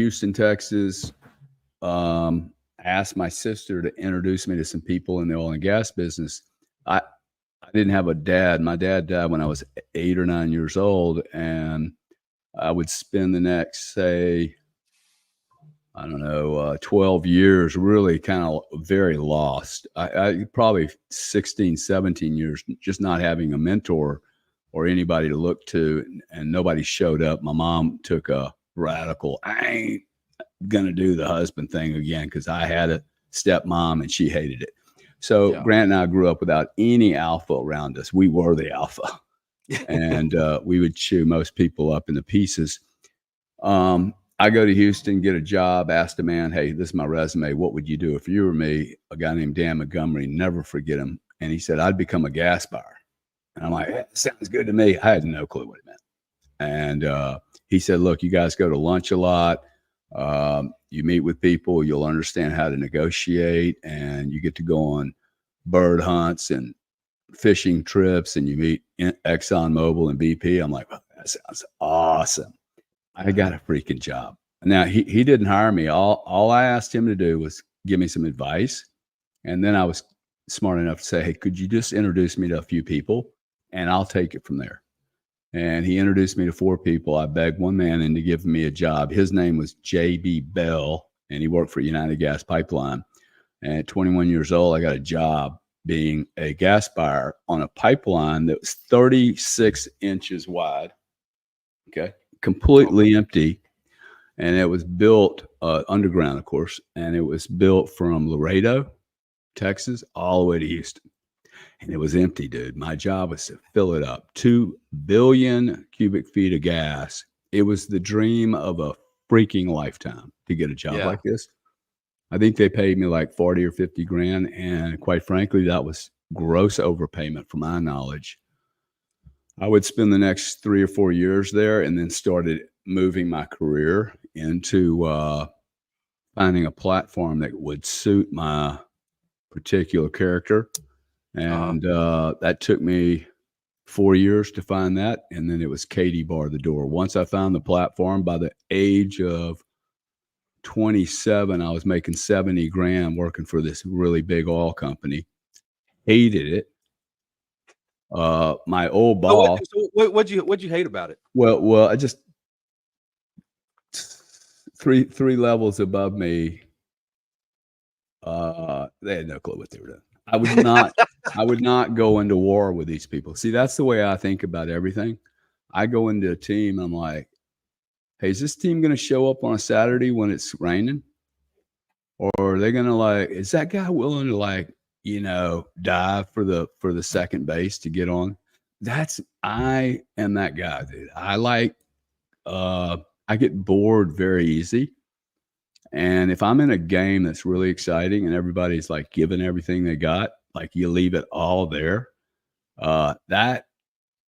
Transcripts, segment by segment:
Houston, Texas. Asked my sister to introduce me to some people in the oil and gas business. I didn't have a dad. My dad died when I was 8 or 9 years old, and I would spend the next, say, 12 years really kind of very lost. I probably 16, 17 years just not having a mentor or anybody to look to, and nobody showed up. My mom took a radical, I ain't gonna do the husband thing again, because I had a stepmom and she hated it. So Grant and I grew up without any alpha around us. We were the alpha. And we would chew most people up into pieces. I go to Houston, get a job, asked a man, hey, this is my resume. What would you do if you were me? A guy named Dan Montgomery, never forget him. And he said, I'd become a gas buyer. And I'm like, that sounds good to me. I had no clue what it meant. And he said, look, you guys go to lunch a lot. You meet with people, you'll understand how to negotiate, and you get to go on bird hunts and fishing trips, and you meet ExxonMobil and BP. I'm like, oh, that sounds awesome. I got a freaking job. Now he didn't hire me. All I asked him to do was give me some advice. And then I was smart enough to say, hey, could you just introduce me to a few people and I'll take it from there. And he introduced me to 4 people. I begged one man into giving me a job. His name was J.B. Bell, and he worked for United Gas Pipeline. And at 21 years old, I got a job being a gas buyer on a pipeline that was 36 inches wide, okay, completely empty. And it was built underground, of course, and it was built from Laredo, Texas, all the way to Houston. And it was empty, dude. My job was to fill it up. 2 billion cubic feet of gas. It was the dream of a freaking lifetime to get a job like this. I think they paid me like 40 or 50 grand. And quite frankly, that was gross overpayment for my knowledge. I would spend the next 3 or 4 years there and then started moving my career into finding a platform that would suit my particular character. And that took me 4 years to find that. And then it was Katie bar the door. Once I found the platform, by the age of 27, I was making 70 grand working for this really big oil company. Hated it. My old boss. What'd you hate about it? Well, I just three levels above me. They had no clue what they were doing. I would not go into war with these people. See, that's the way I think about everything. I go into a team, I'm like, hey, is this team going to show up on a Saturday when it's raining? Or are they going to is that guy willing to dive for the second base to get on? I am that guy, dude. I get bored very easy. And if I'm in a game that's really exciting and everybody's like giving everything they got, like you leave it all there, that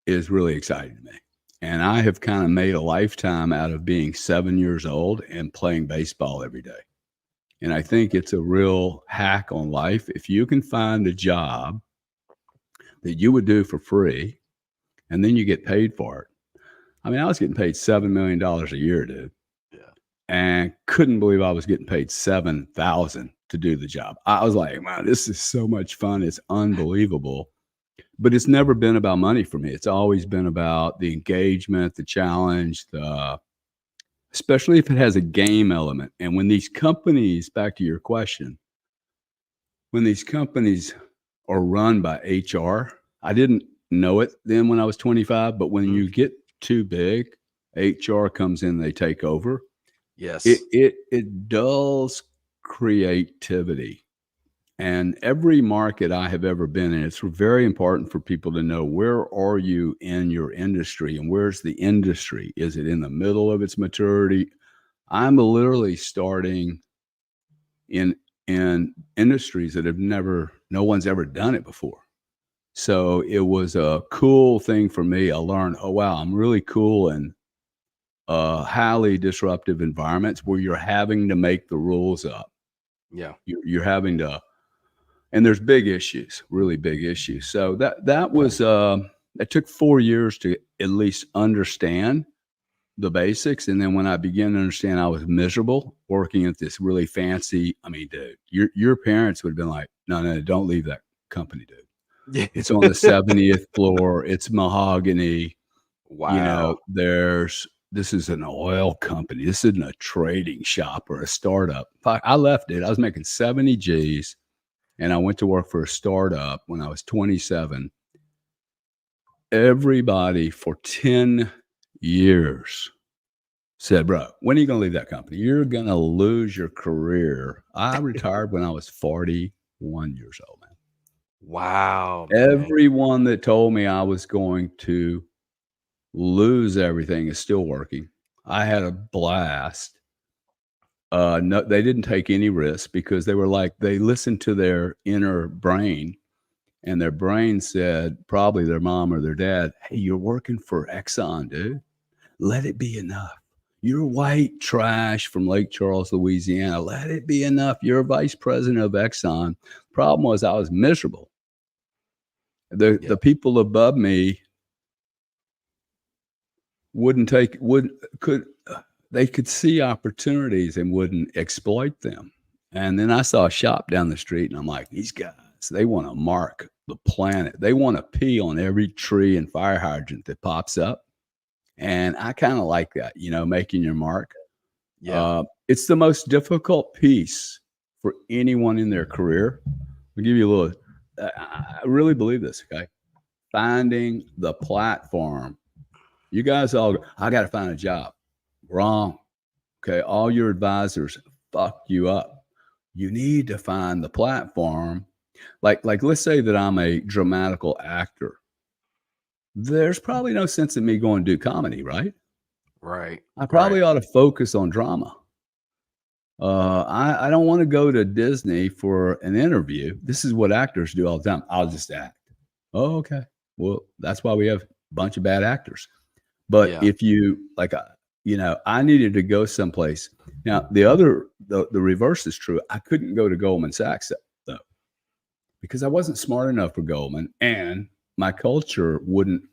is really exciting to me. And I have kind of made a lifetime out of being 7 years old and playing baseball every day. And I think it's a real hack on life. If you can find a job that you would do for free and then you get paid for it. I mean, I was getting paid $7 million a year, dude. And couldn't believe I was getting paid $7,000 to do the job. I was like, man, this is so much fun. It's unbelievable. But it's never been about money for me. It's always been about the engagement, the challenge, especially if it has a game element. And when these companies, back to your question, when these companies are run by HR, I didn't know it then when I was 25, but when you get too big, HR comes in, they take over. Yes. It dulls creativity. And every market I have ever been in, it's very important for people to know, where are you in your industry and where's the industry? Is it in the middle of its maturity? I'm literally starting in industries that no one's ever done it before. So it was a cool thing for me. I learned, oh, wow, I'm really cool in highly disruptive environments where you're having to make the rules up. Yeah. You're having to, and there's big issues, really big issues. So that was, it took 4 years to at least understand, the basics. And then when I began to understand I was miserable working at this really fancy, I mean, dude, your parents would have been like, no, don't leave that company, dude. Yeah. It's on the 70th floor. It's mahogany. Wow. This is an oil company. This isn't a trading shop or a startup. I left it. I was making 70 G's and I went to work for a startup when I was 27. Everybody for 10 years said, bro, when are you going to leave that company? You're going to lose your career. I retired when I was 41 years old, man. Wow, man. Everyone that told me I was going to lose everything is still working. I had a blast. No, they didn't take any risks because they were like, they listened to their inner brain, and their brain said, probably their mom or their dad, hey, you're working for Exxon, dude. Let it be enough. You're white trash from Lake Charles, Louisiana. Let it be enough. You're vice president of Exxon. Problem was I was miserable. The people above me they could see opportunities and wouldn't exploit them. And then I saw a shop down the street and I'm like, these guys, they want to mark the planet. They want to pee on every tree and fire hydrant that pops up. And I kind of like that, making your mark. Yeah. It's the most difficult piece for anyone in their career. I'll give you a little, I really believe this, okay? Finding the platform. You guys all go, I got to find a job. Wrong. Okay. All your advisors fuck you up. You need to find the platform. Like let's say that I'm a dramatical actor. There's probably no sense in me going to do comedy, right? Right. I probably ought to focus on drama. I don't want to go to Disney for an interview. This is what actors do all the time. I'll just act. Oh, okay. Well, that's why we have a bunch of bad actors. But if you I needed to go someplace. Now, the reverse is true. I couldn't go to Goldman Sachs though, because I wasn't smart enough for Goldman, and my culture wouldn't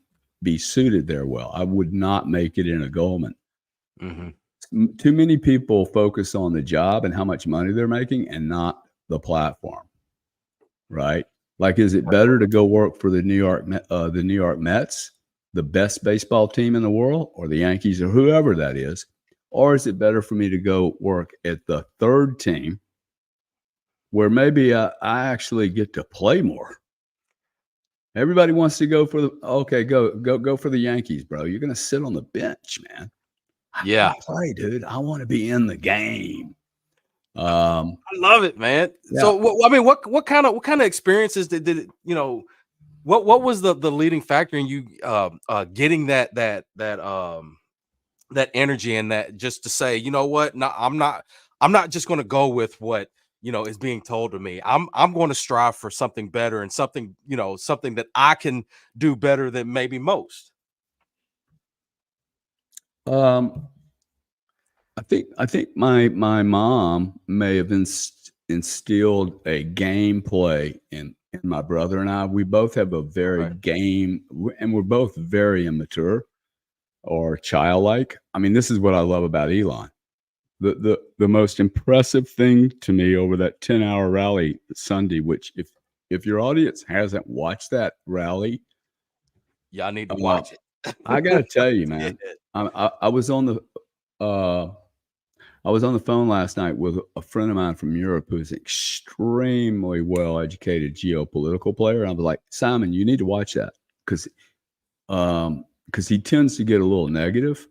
be suited there well. I would not make it in a Goldman. Mm-hmm. Too many people focus on the job and how much money they're making and not the platform, right? Like, is it better to go work for the New York Mets, the best baseball team in the world, or the Yankees, or whoever that is? Or is it better for me to go work at the third team where maybe I actually get to play more? Everybody wants to go for go for the Yankees, bro. You're going to sit on the bench, man. Yeah. I play, dude. I want to be in the game. I love it, man. Yeah. So, what kind of experiences did it, what was the leading factor in you getting that energy and that, just to say, you know what, no, I'm not just going to go with what is being told to me. I'm going to strive for something better and something that I can do better than maybe most. I think my mom may have instilled a gameplay in my brother and I. We both have a very and we're both very immature or childlike. I mean, this is what I love about Elon. The most impressive thing to me over that 10-hour rally Sunday, which if your audience hasn't watched that rally, I need to watch it. I got to tell you, man, I was on the phone last night with a friend of mine from Europe who's an extremely well-educated geopolitical player. And I was like, Simon, you need to watch that because he tends to get a little negative.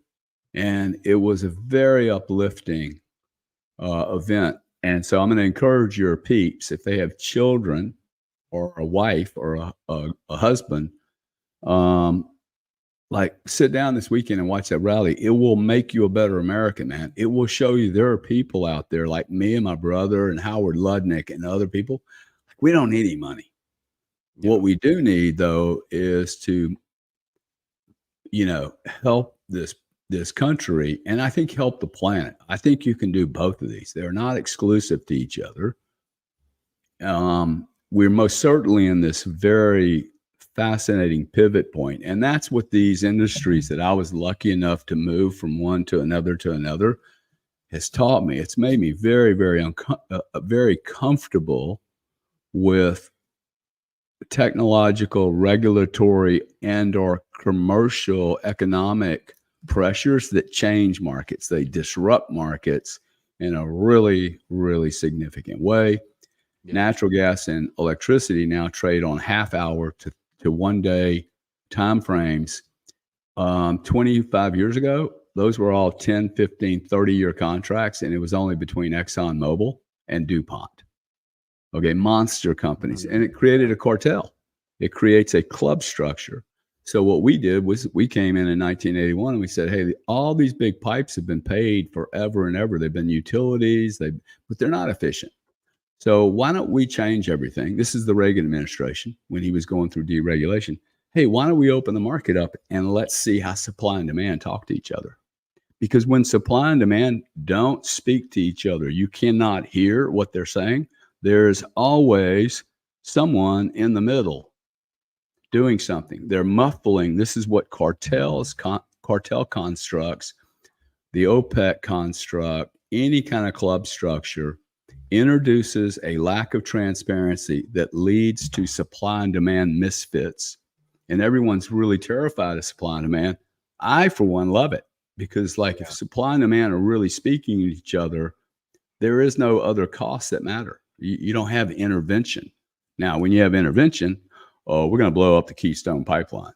And it was a very uplifting event. And so I'm going to encourage your peeps, if they have children or a wife or a husband, like, sit down this weekend and watch that rally. It will make you a better American, man. It will show you there are people out there like me and my brother and Howard Ludnick and other people. We don't need any money. Yeah. What we do need, though, is to, help this country, and I think help the planet. I think you can do both of these. They're not exclusive to each other. We're most certainly in this very fascinating pivot point. And that's what these industries that I was lucky enough to move from one to another has taught me. It's made me very, very comfortable with technological, regulatory, and or commercial economic pressures that change markets. They disrupt markets in a really, really significant way. Yeah. Natural gas and electricity now trade on half-hour to 1 day time frames. 25 years ago, those were all 10, 15, 30-year contracts, and it was only between ExxonMobil and DuPont. Okay, monster companies. And it created a cartel. It creates a club structure. So what we did was we came in 1981 and we said, hey, all these big pipes have been paid forever and ever. They've been utilities, but they're not efficient. So why don't we change everything? This is the Reagan administration when he was going through deregulation. Hey, why don't we open the market up and let's see how supply and demand talk to each other? Because when supply and demand don't speak to each other, you cannot hear what they're saying. There's always someone in the middle doing something. They're muffling. This is what cartel constructs, the OPEC construct, any kind of club structure introduces a lack of transparency that leads to supply and demand misfits. And everyone's really terrified of supply and demand. I, for one, love it because if supply and demand are really speaking to each other, there is no other costs that matter. You don't have intervention. Now, when you have intervention, we're going to blow up the Keystone pipeline.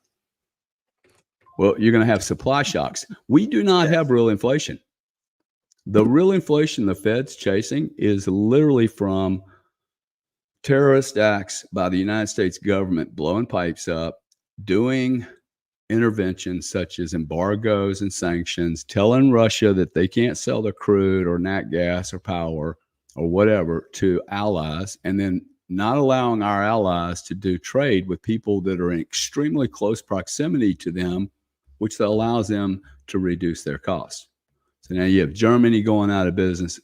Well, you're going to have supply shocks. We do not have real inflation. The real inflation the Fed's chasing is literally from terrorist acts by the United States government blowing pipes up, doing interventions such as embargoes and sanctions, telling Russia that they can't sell their crude or nat gas or power or whatever to allies, and then not allowing our allies to do trade with people that are in extremely close proximity to them, which allows them to reduce their costs. So now you have Germany going out of business.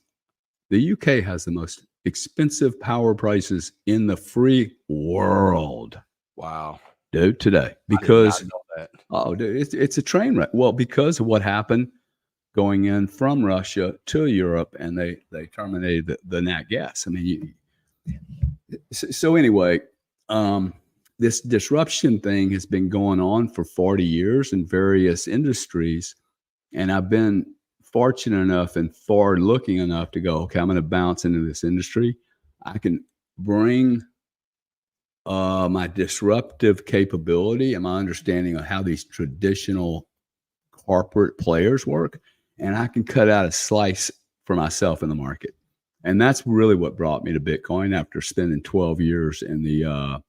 The UK has the most expensive power prices in the free world. Wow. Dude, today. Because, it's a train wreck. Well, because of what happened going in from Russia to Europe, and they terminated the nat gas. I mean, so anyway, this disruption thing has been going on for 40 years in various industries, and I've been fortunate enough and forward-looking enough to go, okay, I'm going to bounce into this industry. I can bring my disruptive capability and my understanding of how these traditional corporate players work, and I can cut out a slice for myself in the market. And that's really what brought me to Bitcoin after spending 12 years in the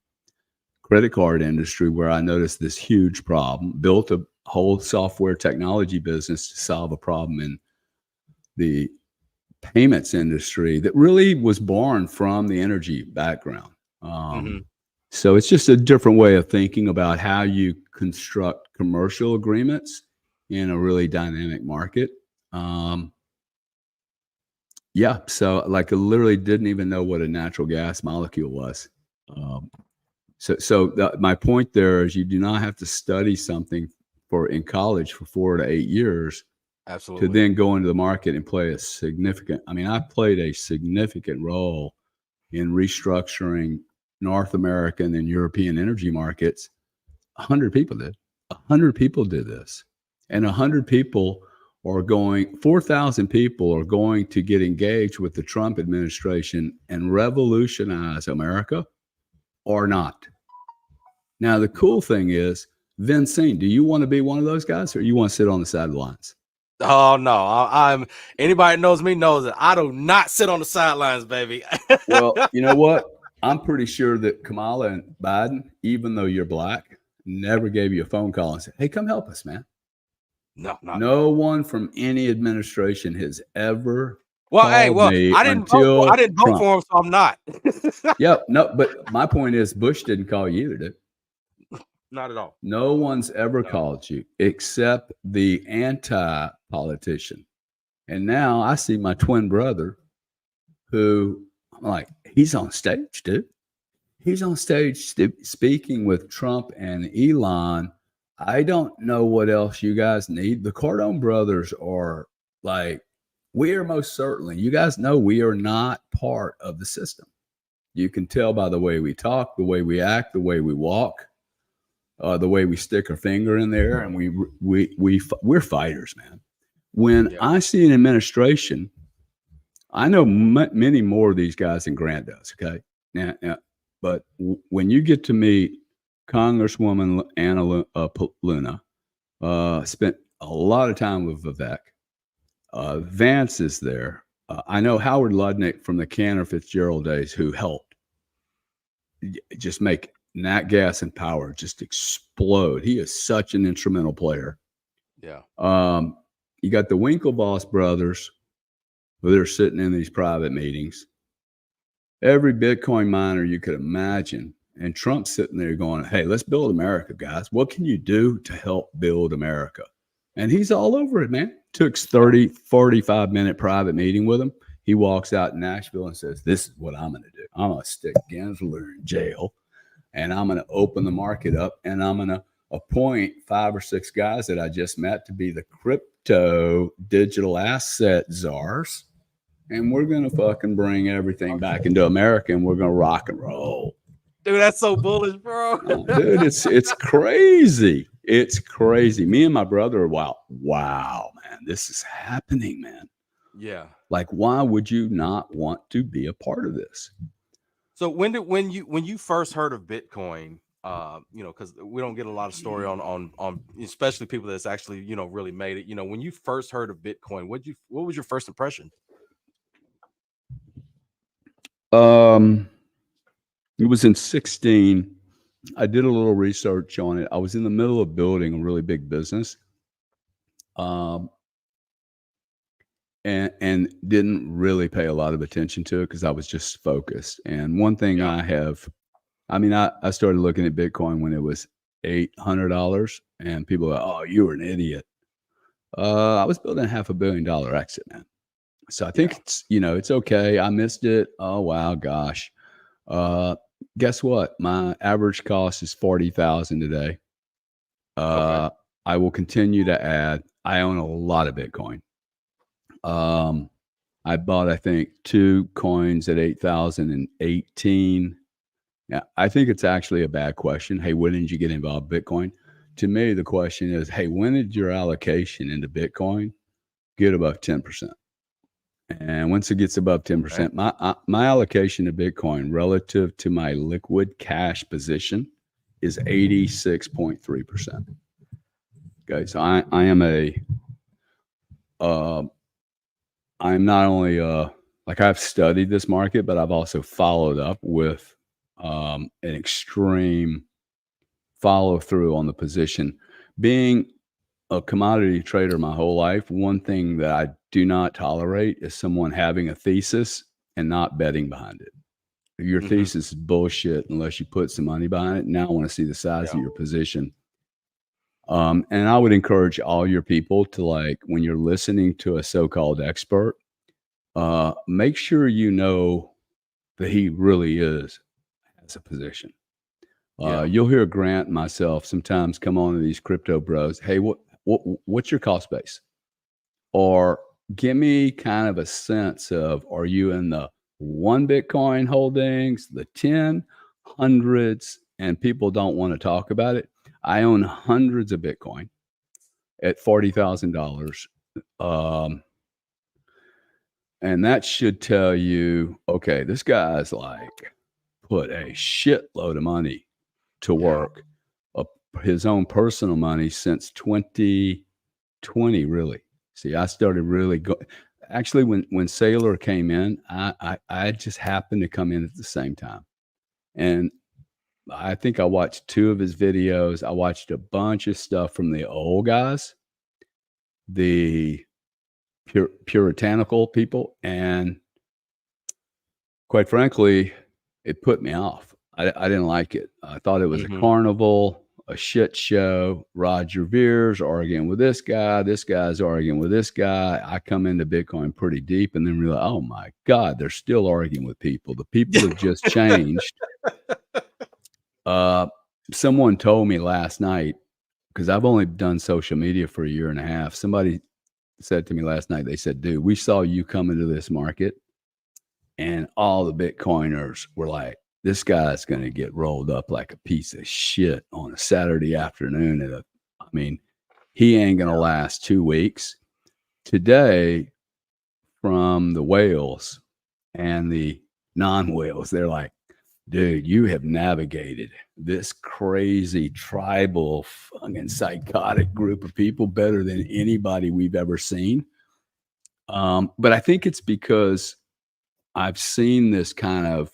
credit card industry, where I noticed this huge problem, built a whole software technology business to solve a problem in the payments industry that really was born from the energy background. So it's just a different way of thinking about how you construct commercial agreements in a really dynamic market. So I literally didn't even know what a natural gas molecule was. My point there is you do not have to study something in college for 4 to 8 years. Absolutely. To then go into the market and play a significant, I played a significant role in restructuring North American and European energy markets. 100 people did. 100 people did this. And 100 people are 4,000 people are going to get engaged with the Trump administration and revolutionize America or not. Now, the cool thing is, Vincent, do you want to be one of those guys, or you want to sit on the sidelines? Oh, no. I'm anybody that knows me knows that I do not sit on the sidelines, baby. Well, you know what? I'm pretty sure that Kamala and Biden, even though you're black, never gave you a phone call and said, hey, come help us, man. No one from any administration has ever I didn't vote for him, so I'm not. But my point is Bush didn't call you either, did he? Not at all. No one's ever called you except the anti-politician. And now I see my twin brother who, I'm like, he's on stage, dude. He's on stage speaking with Trump and Elon. I don't know what else you guys need. The Cardone brothers are like, we are most certainly, you guys know we are not part of the system. You can tell by the way we talk, the way we act, the way we walk, the way we stick our finger in there, and we're fighters, man. When I see an administration, I know many more of these guys than Grant does. Okay, now, but when you get to meet Congresswoman Anna Luna, spent a lot of time with Vivek. Vance is there. I know Howard Lutnick from the Cantor Fitzgerald days, who helped just make nat gas and power just explode. He is such an instrumental player. Yeah. You got the Winklevoss brothers, who they're sitting in these private meetings. Every Bitcoin miner you could imagine. And Trump's sitting there going, hey, let's build America, guys. What can you do to help build America? And he's all over it, man. Took 30, 45-minute private meeting with him. He walks out in Nashville and says, this is what I'm going to do. I'm going to stick Gensler in jail, and I'm going to open the market up, and I'm going to appoint 5 or 6 guys that I just met to be the crypto digital asset czars. And we're going to fucking bring everything back into America, and we're going to rock and roll. Dude, that's so bullish, bro. Dude, it's crazy. It's crazy. Me and my brother are wow, man, this is happening, man. Yeah. Like, why would you not want to be a part of this? So when you first heard of Bitcoin, because we don't get a lot of story on especially people that's actually, really made it. When you first heard of Bitcoin, what was your first impression? It was in 2016. I did a little research on it. I was in the middle of building a really big business, and didn't really pay a lot of attention to it because I was just focused. And one thing I started looking at Bitcoin when it was $800, and people are, oh, you were an idiot. I was building a $500 million exit, man. So I think it's okay. I missed it. Oh, wow, gosh. Guess what? My average cost is $40,000 today. Okay. I will continue to add. I own a lot of Bitcoin. I bought, I think, 2 coins at 8,018. Yeah, I think it's actually a bad question. Hey, when did you get involved in Bitcoin? To me, the question is, hey, when did your allocation into Bitcoin get above 10%? And once it gets above 10%, my allocation to Bitcoin relative to my liquid cash position is 86.3%. Okay, so I am I'm not only I've studied this market, but I've also followed up with an extreme follow through on the position. Being a commodity trader my whole life, one thing that I do not tolerate is someone having a thesis and not betting behind it. Your thesis is bullshit unless you put some money behind it. Now I want to see the size of your position. And I would encourage all your people to, like, when you're listening to a so-called expert, make sure you know that he really is as a position. You'll hear Grant and myself sometimes come on to these crypto bros. Hey, what's your cost base? Or give me kind of a sense of, are you in the 1 Bitcoin holdings, the 10, hundreds, and people don't want to talk about it. I own hundreds of Bitcoin at $40,000. And that should tell you, okay, this guy's like put a shitload of money to work, his own personal money since 2020, really. See, I started really actually when Saylor came in, I just happened to come in at the same time. And I think I watched 2 of his videos. I watched a bunch of stuff from the old guys, the puritanical people, and quite frankly, it put me off. I didn't like it. I thought it was a carnival, a shit show. Roger Vere's arguing with this guy's arguing with this guy. I come into Bitcoin pretty deep and then realize, oh my God, they're still arguing with people. The people have just changed. Someone told me last night, because I've only done social media for a year and a half. Somebody said to me last night, they said, dude, we saw you come into this market and all the Bitcoiners were like, this guy's going to get rolled up like a piece of shit on a Saturday afternoon. I mean, he ain't going to last 2 weeks. Today, from the whales and the non-whales, they're like, dude, you have navigated this crazy tribal fucking psychotic group of people better than anybody we've ever seen. But I think it's because I've seen this kind of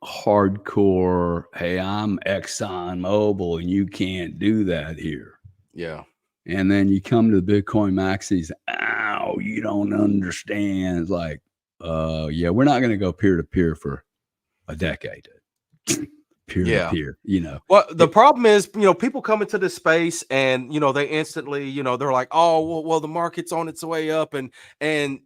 hardcore, hey, I'm Exxon Mobil and you can't do that here. Yeah. And then you come to the Bitcoin maxis, ow, you don't understand. It's like, yeah, we're not going to go peer to peer for a decade. Peer to peer, you know. Well, the problem is, people come into this space and, they instantly, they're like, oh, well, the market's on its way up, and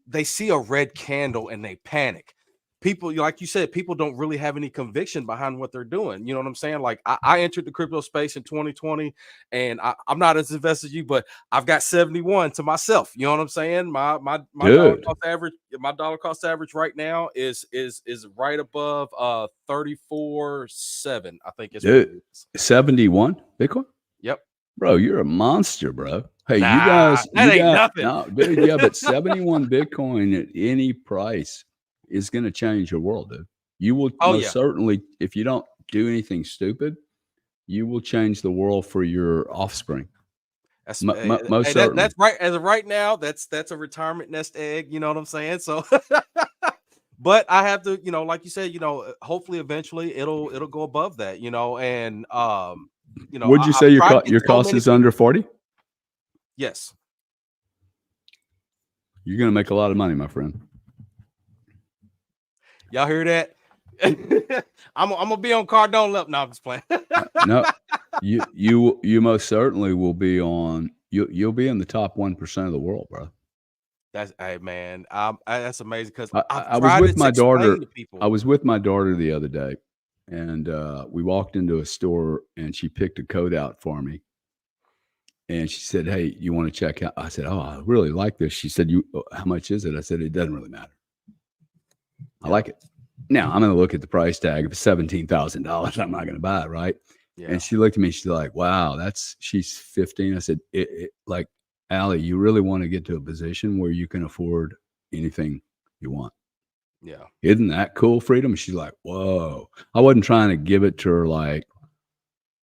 they see a red candle and they panic. People, like you said, people don't really have any conviction behind what they're doing. You know what I'm saying? Like I entered the crypto space in 2020, and I'm not as invested as you, but I've got 71 to myself. You know what I'm saying? My dollar cost average right now is right above 34.7. I think it's what it is. 71 Bitcoin. Yep. Bro, you're a monster, bro. Hey, Nah, you guys, nothing. No, dude, yeah, but 71 Bitcoin at any price is going to change your world, dude. You will most certainly, if you don't do anything stupid, you will change the world for your offspring. That's most certainly. That's right. As of right now, that's a retirement nest egg. You know what I'm saying? So, but I have to, like you said, hopefully eventually it'll go above that. And would you say your cost is under 40? Yes. You're going to make a lot of money, my friend. Y'all hear that? I'm gonna be on Cardone left. No, I'm just playing. No, you most certainly will be on. You'll be in the top 1% of the world, bro. That's man. That's amazing because I was with my daughter. I was with my daughter the other day, and we walked into a store, and she picked a coat out for me. And she said, "Hey, you want to check out?" I said, "Oh, I really like this." She said, how much is it?" I said, "It doesn't really matter. I like it." Now I'm going to look at the price tag of $17,000. I'm not going to buy it, right? Yeah. And she looked at me. She's like, "Wow, she's 15." I said, "Like, Allie, you really want to get to a position where you can afford anything you want? Yeah, isn't that cool, freedom?" She's like, "Whoa." I wasn't trying to give it to her like,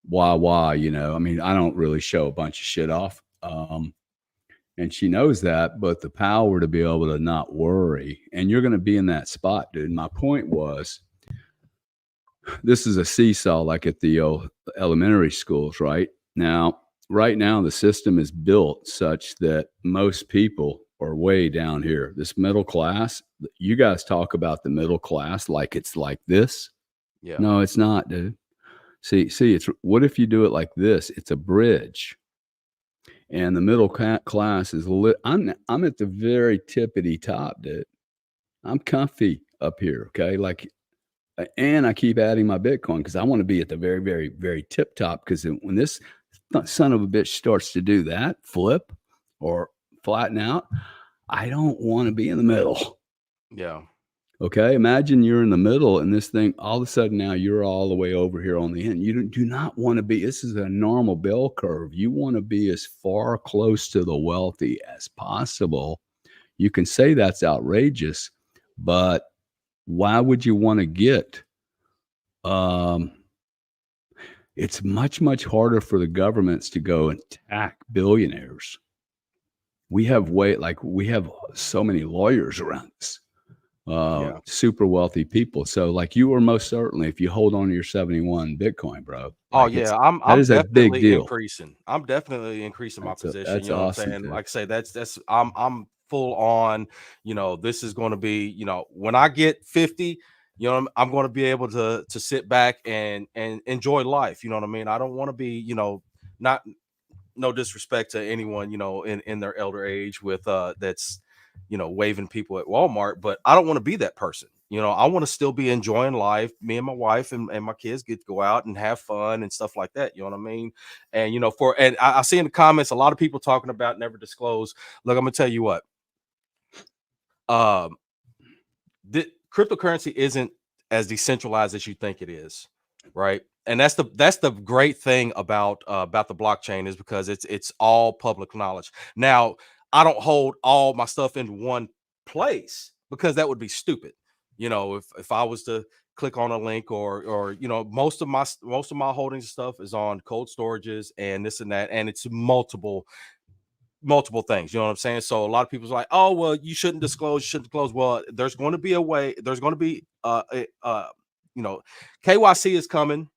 why, I mean, I don't really show a bunch of shit off. And she knows that, but the power to be able to not worry, and you're going to be in that spot, dude. My point was, this is a seesaw like at the elementary schools, right? Right now, the system is built such that most people are way down here. This middle class, you guys talk about the middle class like it's like this. Yeah. No, it's not, dude. See, it's what if you do it like this? It's a bridge. And the middle class is I'm at the very tippity top, dude. I'm comfy up here, okay? Like, and I keep adding my Bitcoin because I want to be at the very, very, very tip top. Because when this son of a bitch starts to do that, flip or flatten out, I don't want to be in the middle. Yeah. Okay, imagine you're in the middle and this thing, all of a sudden now you're all the way over here on the end. You do not want to be, this is a normal bell curve. You want to be as far close to the wealthy as possible. You can say that's outrageous, but why would you want to get, it's much, much harder for the governments to go and attack billionaires. We have so many lawyers around us. Super wealthy people. So like you are most certainly, if you hold on to your 71 Bitcoin, bro. Like I'm a big deal. Increasing. I'm definitely increasing my position. That's you know awesome, what I'm saying? Like I say, that's I'm full on, this is going to be, when I get 50, I'm going to be able to sit back and enjoy life. You know what I mean? I don't want to be, not, no disrespect to anyone, in their elder age with that's, waving people at Walmart, but I don't want to be that person. You know, I want to still be enjoying life. Me and my wife and my kids get to go out and have fun and stuff like that. You know what I mean? And, you know, I see in the comments a lot of people talking about never disclose. Look, I'm going to tell you what. Um, the cryptocurrency isn't as decentralized as you think it is, right? And that's the great thing about the blockchain, is because it's all public knowledge. Now, I don't hold all my stuff in one place because that would be stupid. You know, if I was to click on a link, or you know, most of my holdings stuff is on cold storages and this and that, and it's multiple things. You know what I'm saying? So a lot of people's like, oh, well, you shouldn't disclose, you shouldn't disclose. Well, there's going to be a way, there's going to be you know, KYC is coming.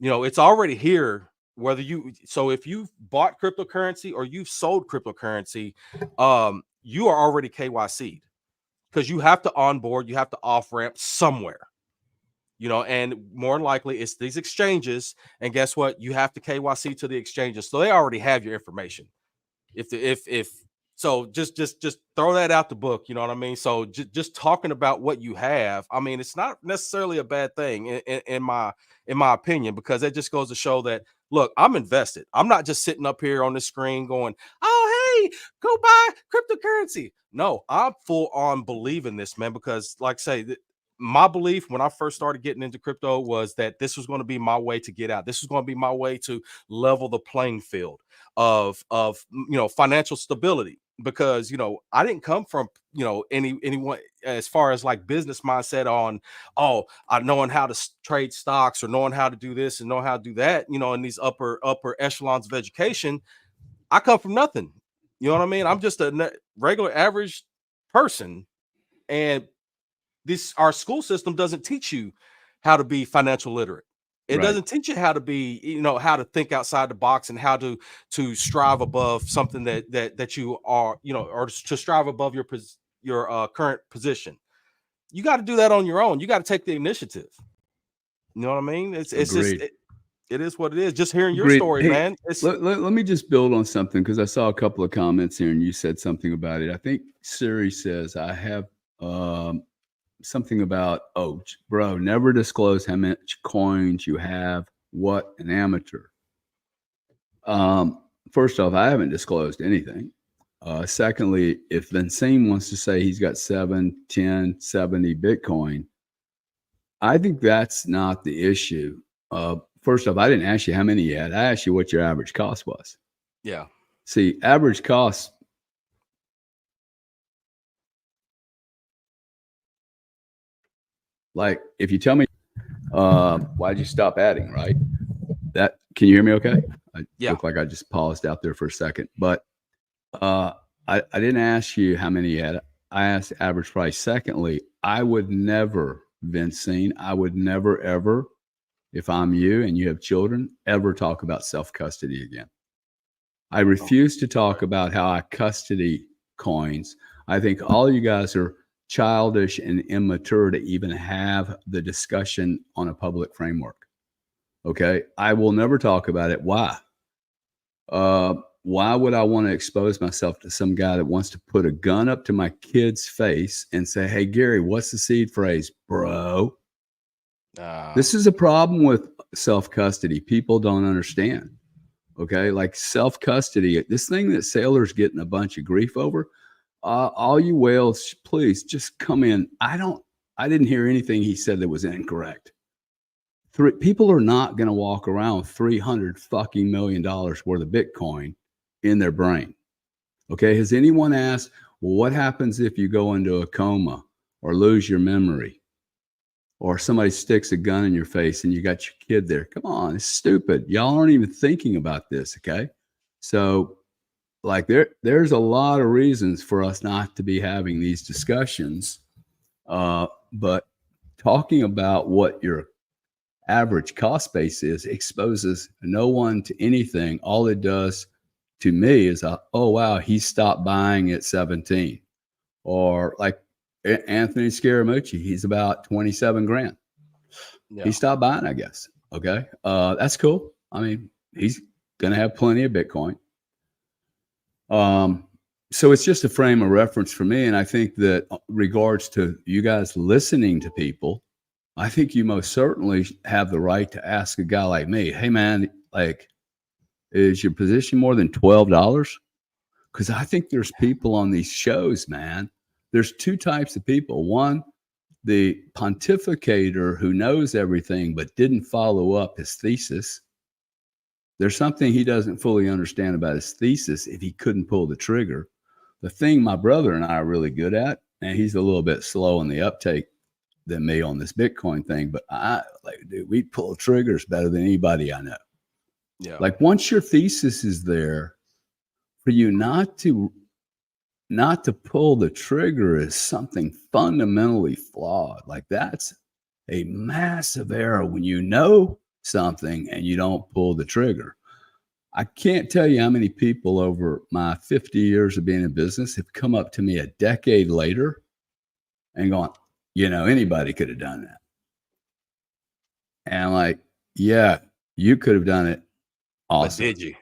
You know, it's already here. Whether you, so if you've bought cryptocurrency or you've sold cryptocurrency, you are already KYC'd, because you have to onboard, you have to off ramp somewhere. You know, and more than likely it's these exchanges. And guess what? You have to KYC to the exchanges, so they already have your information. If so, just throw that out the book. You know what I mean? So just talking about what you have, I mean, it's not necessarily a bad thing in my opinion, because it just goes to show that, look, I'm invested. I'm not just sitting up here on the screen going, oh, hey, go buy cryptocurrency. No, I'm full on believing this, man, because like I say, my belief when I first started getting into crypto was that this was going to be my way to get out. This was going to be my way to level the playing field of you know, financial stability, because you know, I didn't come from, you know, anyone as far as like business mindset on, oh, I knowing how to trade stocks or knowing how to do this and know how to do that, you know, in these upper echelons of education. I come from nothing. You know what I mean? I'm just a regular average person, and this, our school system doesn't teach you how to be financial literate. It Right. doesn't teach you how to be, you know, how to think outside the box and how to strive above something that you are, you know, or to strive above your current position. You got to do that on your own. You got to take the initiative. You know what I mean? It's just Agreed. it is what it is. Just hearing your Agreed. story, Hey, man. It's let me just build on something, because I saw a couple of comments here and you said something about it. I think Siri says I have something about, oh, bro, never disclose how much coins you have. What an amateur. First off, I haven't disclosed anything. Secondly, if Vincent wants to say he's got 7, 10, 70 Bitcoin, I think that's not the issue. First off, I didn't ask you how many you had. I asked you what your average cost was. yeah. See, average cost, like if you tell me, why'd you stop adding, right? That, can you hear me okay? I Yeah. look like I just paused out there for a second, but I didn't ask you how many you had. I asked average price. Secondly, I would never, Vincent, I would never, ever, if I'm you and you have children, ever talk about self-custody again. I refuse to talk about how I custody coins. I think all you guys are childish and immature to even have the discussion on a public framework. Okay. I will never talk about it. Why? Why would I want to expose myself to some guy that wants to put a gun up to my kid's face and say, hey, Gary, what's the seed phrase, bro? This is a problem with self-custody. People don't understand. Okay. Like self-custody, this thing that sailors getting a bunch of grief over, all you whales, please just come in. I didn't hear anything he said that was incorrect. People are not going to walk around with $300 million worth of Bitcoin in their brain. Okay. Has anyone asked, well, what happens if you go into a coma or lose your memory, or somebody sticks a gun in your face and you got your kid there? Come on. It's stupid. Y'all aren't even thinking about this. Okay. So like there's a lot of reasons for us not to be having these discussions. But talking about what your average cost base is exposes no one to anything. All it does to me is, oh, wow, he stopped buying at 17. Or like Anthony Scaramucci, he's about 27 grand. Yeah. He stopped buying, I guess. Okay. That's cool. I mean, he's going to have plenty of Bitcoin. So it's just a frame of reference for me. And I think that regards to you guys listening to people, I think you most certainly have the right to ask a guy like me, hey man, like, is your position more than $12? Because I think there's people on these shows, man. There's two types of people. One, the pontificator who knows everything but didn't follow up his thesis. There's something he doesn't fully understand about his thesis if he couldn't pull the trigger. The thing my brother and I are really good at, and he's a little bit slow in the uptake than me on this Bitcoin thing, but dude, we pull triggers better than anybody I know. Yeah. Like once your thesis is there, for you not to pull the trigger is something fundamentally flawed. Like that's a massive error when you know something and you don't pull the trigger. I can't tell you how many people over my 50 years of being in business have come up to me a decade later and gone, anybody could have done that. And I'm like, yeah, you could have done it. Awesome. But did you?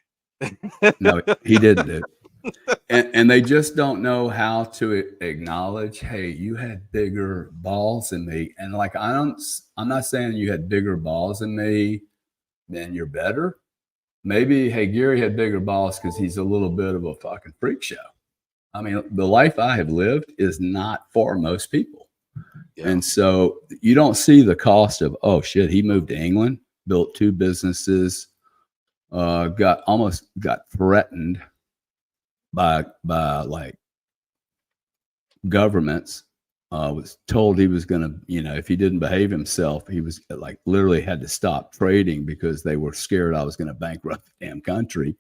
No, he didn't do it. And they just don't know how to acknowledge, hey, you had bigger balls than me. And like, I'm not saying you had bigger balls than me, then you're better. Maybe, hey, Gary had bigger balls because he's a little bit of a fucking freak show. I mean, the life I have lived is not for most people. Yeah. And so you don't see the cost of, oh shit, he moved to England, built 2 businesses, got threatened by like governments, was told he was going to, if he didn't behave himself, he was like literally had to stop trading because they were scared I was going to bankrupt the damn country.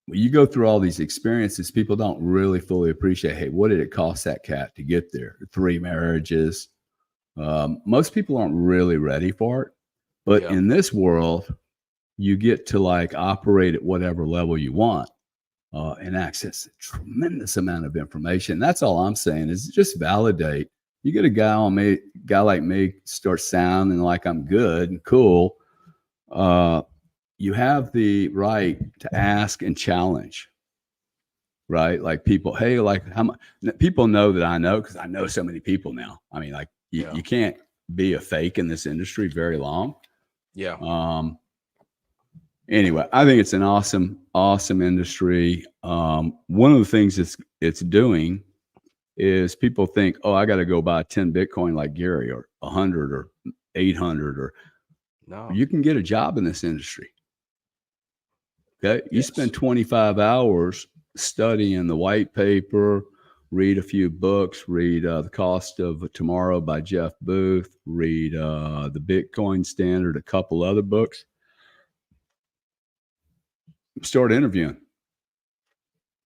When you go through all these experiences, people don't really fully appreciate, hey, what did it cost that cat to get there? 3 marriages. Most people aren't really ready for it. But in this world, you get to like operate at whatever level you want and access a tremendous amount of information. That's all I'm saying is just validate. You get a guy like me start sounding like I'm good and cool. You have the right to ask and challenge, right? Like people, hey, like how much people know that I know because I know so many people now. I mean, like you can't be a fake in this industry very long. Yeah. Anyway, I think it's an awesome industry. One of the things it's doing is people think, oh, I got to go buy 10 Bitcoin like Gary or 100 or 800 or no. You can get a job in this industry. Okay. You spend 25 hours studying the white paper, read a few books, read The Cost of Tomorrow by Jeff Booth, read The Bitcoin Standard, a couple other books. Start interviewing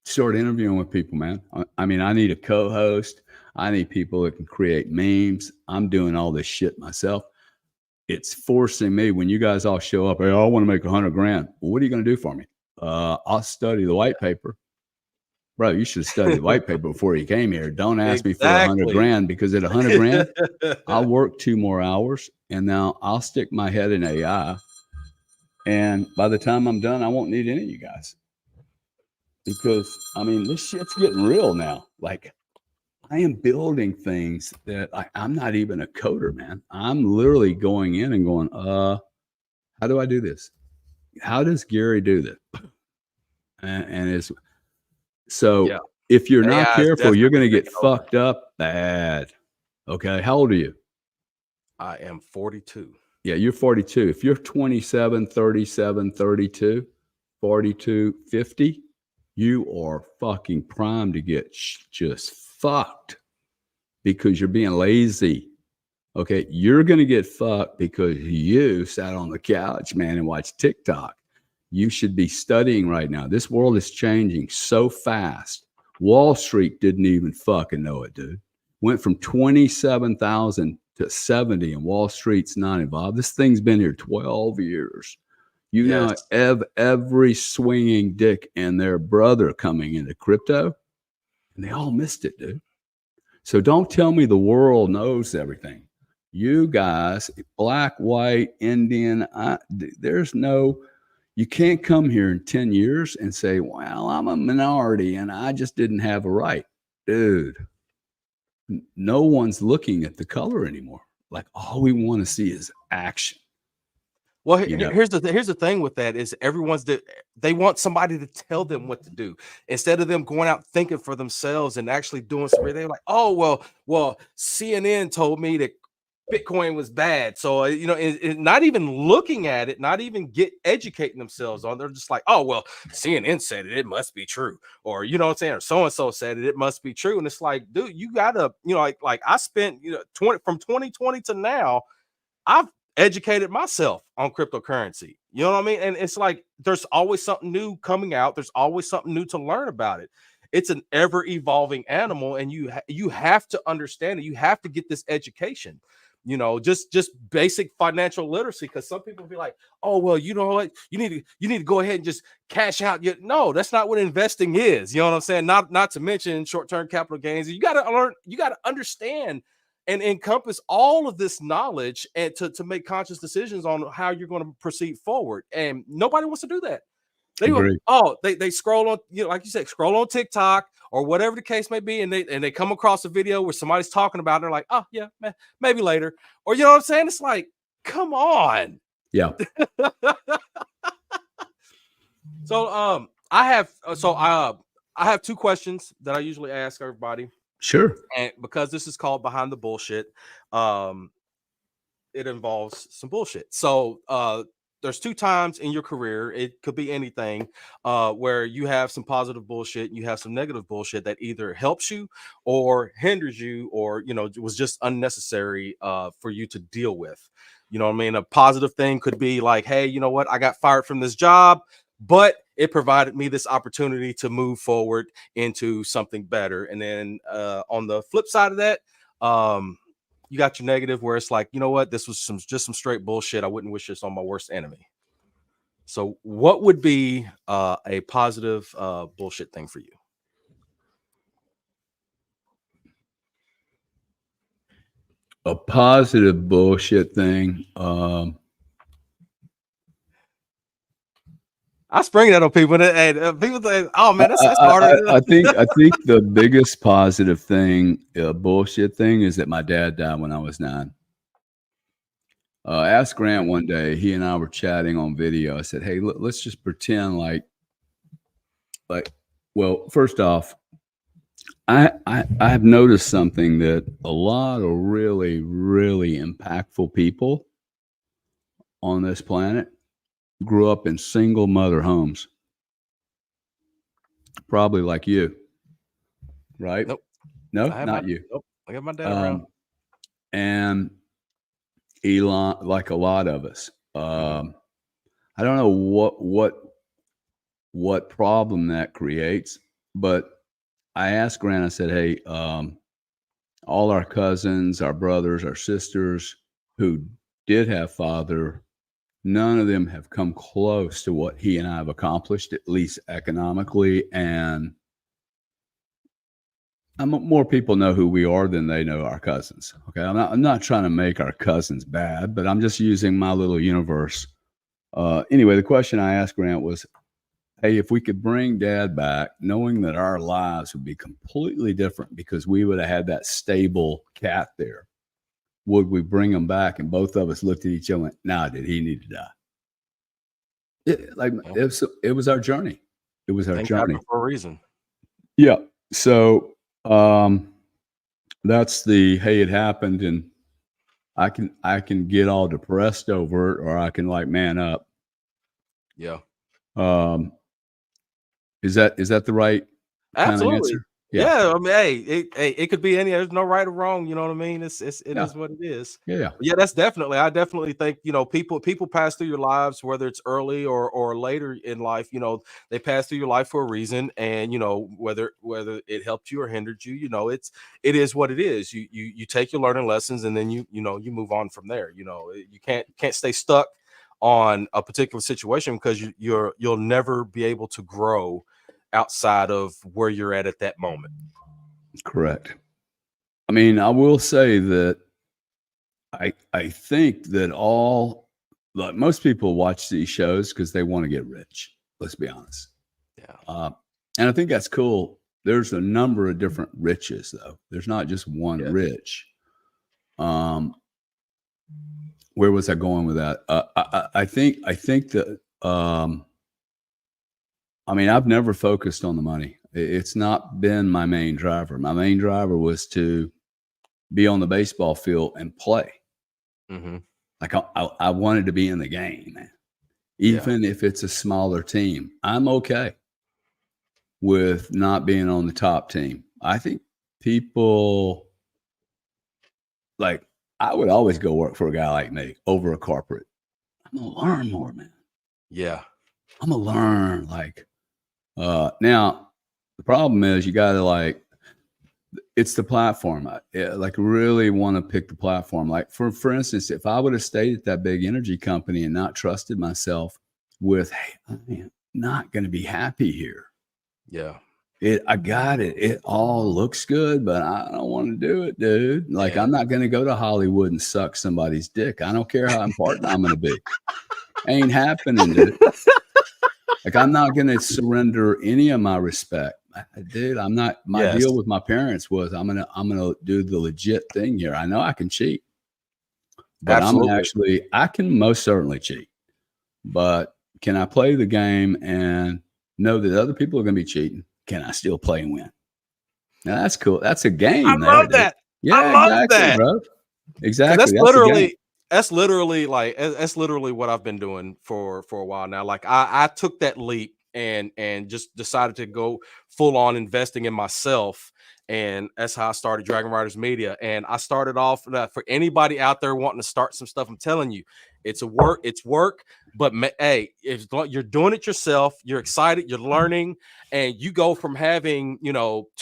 with people, man. I mean, I need a co-host. I need people that can create memes. I'm doing all this shit myself. It's forcing me when you guys all show up. Hey, I want to make $100,000. Well, what are you going to do for me? I'll study the white paper. Bro, you should study the white paper before you came here. Don't ask me for $100,000 because at $100,000, I'll work 2 more hours and now I'll stick my head in AI. And by the time I'm done, I won't need any of you guys. Because, I mean, this shit's getting real now. Like, I am building things that I'm not even a coder, man. I'm literally going in and going, how do I do this? How does Gary do this? And it's so if you're not careful, you're going to get fucked up bad. Okay. How old are you? I am 42. Yeah, you're 42. If you're 27, 37, 32, 42, 50, you are fucking primed to get just fucked because you're being lazy. Okay, you're going to get fucked because you sat on the couch, man, and watched TikTok. You should be studying right now. This world is changing so fast. Wall Street didn't even fucking know it, dude. Went from 27,000 to 70 and Wall Street's not involved. This thing's been here 12 years. You now have every swinging dick and their brother coming into crypto, and they all missed it, dude. So don't tell me the world knows everything. You guys, black, white, Indian, there's no, You can't come here in 10 years and say, well, I'm a minority and I just didn't have a right. Dude, no one's looking at the color anymore. Like, all we want to see is action. Well, You know, here's the thing with that is they want somebody to tell them what to do instead of them going out thinking for themselves and actually doing something. They're like, oh well, CNN told me that Bitcoin was bad, so not even looking at it, not even educating themselves on. They're just like, oh well, CNN said it must be true, or you know what I'm saying, or so and so said it must be true, and it's like, dude, you gotta, like I spent 2020 to now. I've educated myself on cryptocurrency. You know what I mean? And it's like there's always something new coming out. There's always something new to learn about it. It's an ever evolving animal, and you have to understand it. You have to get this education. Just basic financial literacy. Because some people be like, "Oh, well, you know what? You need to go ahead and just cash out." No, that's not what investing is. You know what I'm saying? Not to mention short term capital gains. You got to learn. You got to understand and encompass all of this knowledge and to make conscious decisions on how you're going to proceed forward. And nobody wants to do that. They scroll on, like you said, scroll on TikTok or whatever the case may be, and they come across a video where somebody's talking about it, and they're like, oh yeah, maybe later. Or you know what I'm saying? It's like, come on. Yeah. So I have two questions that I usually ask everybody. Sure. And because this is called Behind the Bullshit, it involves some bullshit. So there's two times in your career, it could be anything, where you have some positive bullshit, you have some negative bullshit that either helps you or hinders you, or was just unnecessary for you to deal with. You know what I mean? A positive thing could be like, hey, you know what? I got fired from this job, but it provided me this opportunity to move forward into something better. And then on the flip side of that, you got your negative where it's like, you know what? This was just some straight bullshit. I wouldn't wish this on my worst enemy. So what would be a positive bullshit thing for you? A positive bullshit thing. I spring that on people, and people say, "Oh man, that's harder." I think the biggest positive thing, bullshit thing, is that my dad died when I was 9. I asked Grant one day. He and I were chatting on video. I said, "Hey, let's just pretend like." Well, first off, I have noticed something that a lot of really, really impactful people on this planet grew up in single mother homes, probably like you, right? Nope. No, not you. Nope. I got my dad around. And Elon, like a lot of us, I don't know what problem that creates, but I asked Grant, I said, hey, all our cousins, our brothers, our sisters who did have father, none of them have come close to what he and I have accomplished, at least economically. And more people know who we are than they know our cousins. Okay. I'm not trying to make our cousins bad, but I'm just using my little universe. Anyway, the question I asked Grant was, hey, if we could bring Dad back, knowing that our lives would be completely different because we would have had that stable cat there, would we bring him back? And both of us looked at each other and went, nah, did he need to die? It was our journey. It was our journey for a reason. Yeah. So that's the, hey, it happened, and I can get all depressed over it, or I can like man up. Yeah. Is that the right kind of answer? Yeah. I mean, hey, it could be any. There's no right or wrong. You know what I mean? It is what it is. Yeah. That's definitely. I definitely think people pass through your lives, whether it's early or later in life. They pass through your life for a reason, and whether it helped you or hindered you. It is what it is. You take your learning lessons, and then you move on from there. You can't stay stuck on a particular situation because you'll never be able to grow outside of where you're at that moment. Correct. I mean, I will say that I think that all Look, most people watch these shows because they want to get rich. Let's be honest. Yeah. And I think that's cool. There's a number of different riches, though. There's not just one Yes. rich. Where was I going with that? I think that. I mean, I've never focused on the money. It's not been my main driver. My main driver was to be on the baseball field and play. Mm-hmm. Like I wanted to be in the game, man. Even if it's a smaller team, I'm okay with not being on the top team. I think people like I would always go work for a guy like me over a corporate. I'm gonna learn more, man. Yeah. I'm gonna learn. Like now the problem is you gotta like it's the platform. I like really want to pick the platform. Like for instance, if I would have stayed at that big energy company and not trusted myself with, hey, I am not going to be happy here. Yeah. I got it. It all looks good, but I don't want to do it, dude. Like Yeah. I'm not going to go to Hollywood and suck somebody's dick. I don't care how important I'm going to be. Ain't happening, dude. Like I'm not going to surrender any of my respect. Dude, I'm not. My deal with my parents was I'm gonna do the legit thing here. I know I can cheat, but I can most certainly cheat. But can I play the game and know that other people are going to be cheating? Can I still play and win? Now that's cool. That's a game. I love that. Yeah, exactly, bro. Exactly. That's literally what I've been doing for a while now. Like I took that leap and just decided to go full on investing in myself. And that's how I started Dragon Riders Media. And I started off for anybody out there wanting to start some stuff. I'm telling you, it's work. But hey, if you're doing it yourself, you're excited, you're learning, and you go from having 2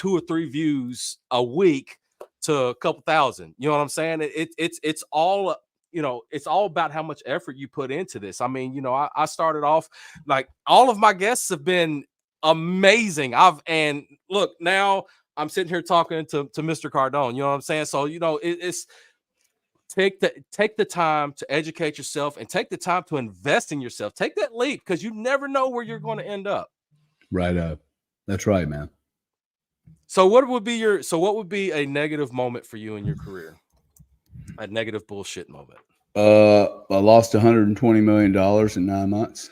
or 3 views a week to a couple thousand. You know what I'm saying? It's all it's all about how much effort you put into this. I mean, I started off like all of my guests have been amazing. And look, now I'm sitting here talking to Mr. Cardone. You know what I'm saying? So it's take the time to educate yourself and take the time to invest in yourself. Take that leap because you never know where you're going to end up. Right up. That's right, man. So what would be a negative moment for you in your career? A negative bullshit moment. I lost $120 million in 9 months.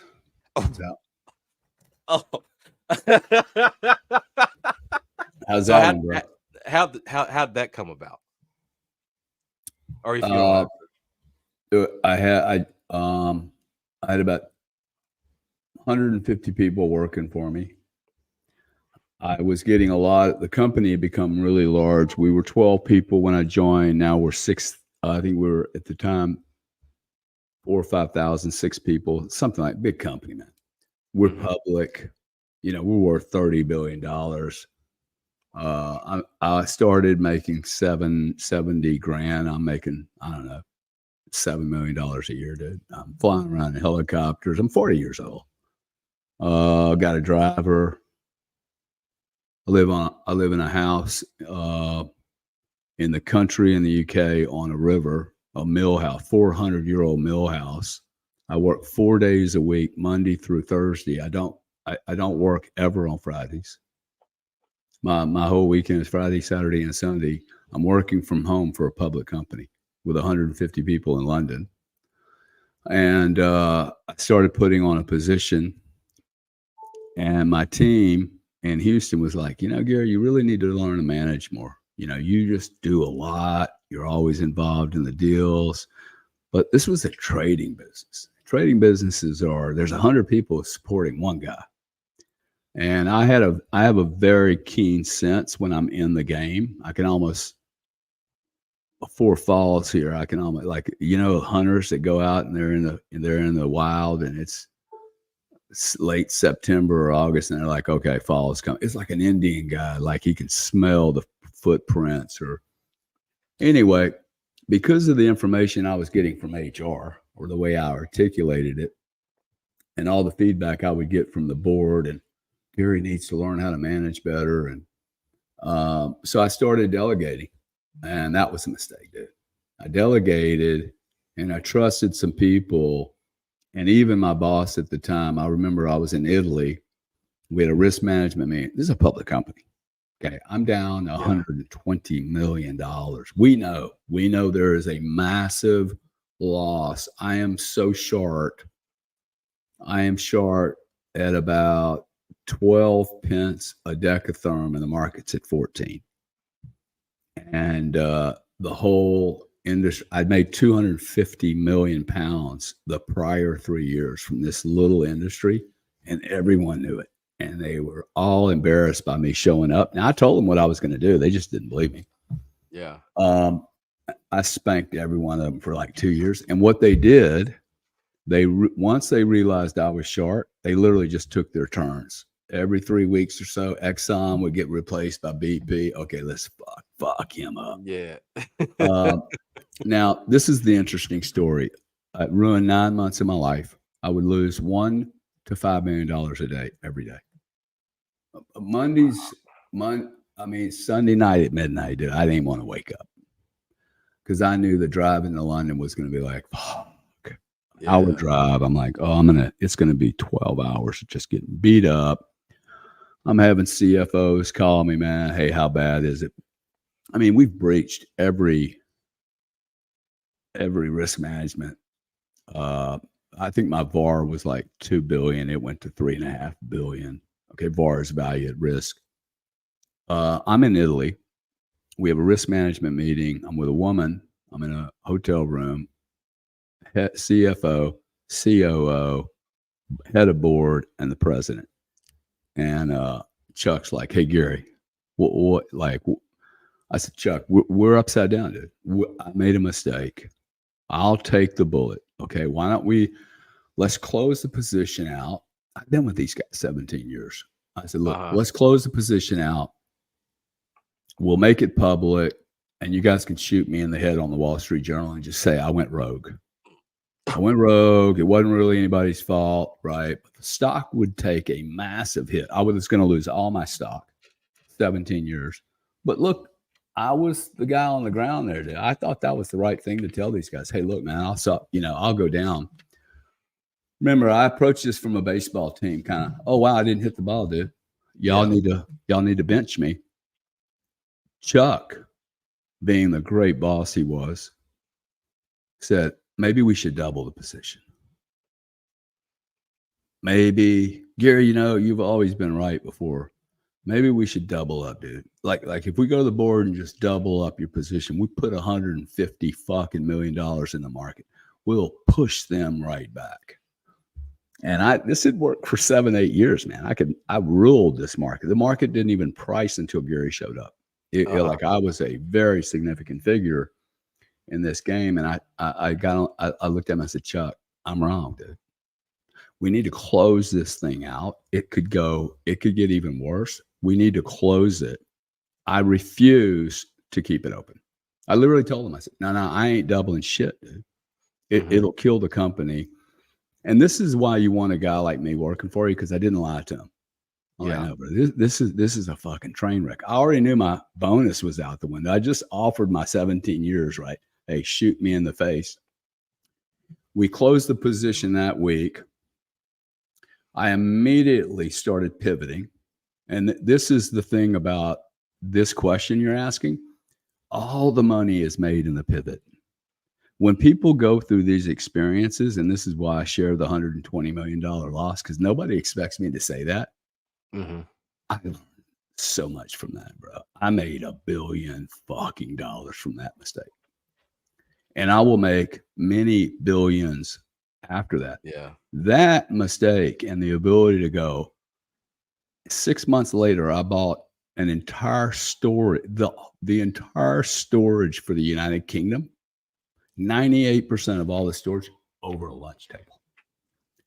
Oh. How's that one, bro? How'd that come about? Or if you I had about 150 people working for me. I was getting a lot. The company had become really large. We were 12 people when I joined. Now we're 6. I think we were at the time 4,000 or 5,000, 6 people, something like big company, man. We're public. We're worth $30 billion. I started making 70 grand. I'm making, I don't know, $7 million a year, dude. I'm flying around in helicopters. I'm 40 years old. Got a driver. I live in a house in the country in the UK on a river, a mill house, 400-year-old mill house. I work 4 days a week, Monday through Thursday. I don't work ever on Fridays. My whole weekend is Friday, Saturday, and Sunday. I'm working from home for a public company with 150 people in London. And I started putting on a position, and my team in Houston was like, Gary, you really need to learn to manage more. You just do a lot. You're always involved in the deals. But this was a trading business. Trading businesses there's 100 people supporting one guy. And I have a very keen sense when I'm in the game. I can almost, before falls here, I can almost hunters that go out and they're in the wild and it's late September or August and they're like, okay, fall is coming. It's like an Indian guy, like he can smell the footprints anyway, because of the information I was getting from HR or the way I articulated it and all the feedback I would get from the board, and Gary needs to learn how to manage better. And so I started delegating, and that was a mistake, dude. I delegated and I trusted some people And even my boss at the time, I remember I was in Italy. We had a risk management meeting. This is a public company. Okay. I'm down Yeah. $120 million. We know there is a massive loss. I am so short. I am short at about 12 pence a decatherm, and the market's at 14. And the whole industry, I'd made 250 million pounds the prior 3 years from this little industry, and everyone knew it. And they were all embarrassed by me showing up. Now I told them what I was going to do. They just didn't believe me. Yeah. I spanked every one of them for like 2 years. And what they did, once they realized I was short, they literally just took their turns. Every 3 weeks or so, Exxon would get replaced by BP. Okay, let's fuck him up. Yeah. Now, this is the interesting story. It ruined 9 months of my life. I would lose $1 to $5 million a day, every day. Sunday night at midnight, dude, I didn't want to wake up because I knew the drive into London was going to be like, fuck. Hour drive. I'm like, it's going to be 12 hours of just getting beat up. I'm having CFOs call me, man. Hey, how bad is it? I mean, we've breached every risk management. I think my VAR was like 2 billion. It went to 3.5 billion. Okay. VAR is value at risk. I'm in Italy. We have a risk management meeting. I'm with a woman. I'm in a hotel room. CFO, COO, head of board, and the president. And Chuck's like, "Hey, Gary, what I said, "Chuck, we're upside down, dude. I made a mistake. I'll take the bullet. Okay, why don't let's close the position out. I've been with these guys 17 years. I said, look, let's close the position out. We'll make it public, and you guys can shoot me in the head on the Wall Street Journal and just say I went rogue. I went rogue. It wasn't really anybody's fault, right? But the stock would take a massive hit. I was going to lose all my stock, 17 years. But look, I was the guy on the ground there. Dude. I thought that was the right thing to tell these guys. Hey, look, man, I'll go down. Remember, I approached this from a baseball team, kind of. Oh wow, I didn't hit the ball, dude. Y'all need to bench me. Chuck, being the great boss he was, said maybe we should double the position. Maybe, Gary, you've always been right before. Maybe we should double up, dude. Like if we go to the board and just double up your position, we put $150 million in the market. We'll push them right back. And this had worked for 7-8 years, man. I ruled this market. The market didn't even price until Gary showed up. Like I was a very significant figure in this game. And I looked at him and I said, Chuck, I'm wrong, dude. We need to close this thing out. It could get even worse. We need to close it. I refuse to keep it open. I literally told him, I said, no, I ain't doubling shit, dude. It'll kill the company. And this is why you want a guy like me working for you, because I didn't lie to him. No, bro, this is a fucking train wreck. I already knew my bonus was out the window. I just offered my 17 years, right? Hey, shoot me in the face. We closed the position that week. I immediately started pivoting. And this is the thing about this question you're asking. All the money is made in the pivot. When people go through these experiences, and this is why I share the $120 million loss, because nobody expects me to say that. I learned so much from that, bro. I made $1 billion fucking dollars from that mistake. And I will make many billions after that. Yeah. That mistake and the ability to go 6 months later, I bought an entire storage, the entire storage for the United Kingdom. 98% of all the storage over a lunch table.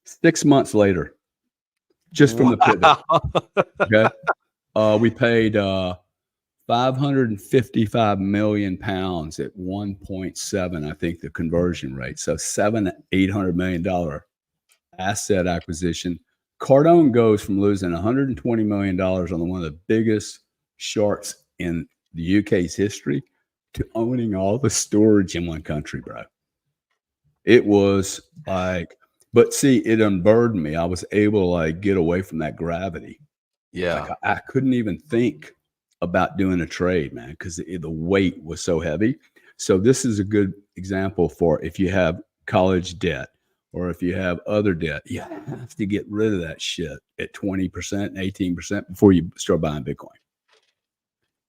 6 months later, just from the pivot. Okay. We paid 555 million pounds at 1.7, I think the conversion rate. So $800 million asset acquisition. Cardone goes from losing $120 million on one of the biggest shorts in the UK's history to owning all the storage in one country, bro. It was like, But see, it unburdened me. I was able to like get away from that gravity. Like Yeah. I couldn't even think about doing a trade, man, because the weight was so heavy. So this is a good example for if you have college debt or if you have other debt, you have to get rid of that shit at 20% and 18% before you start buying Bitcoin.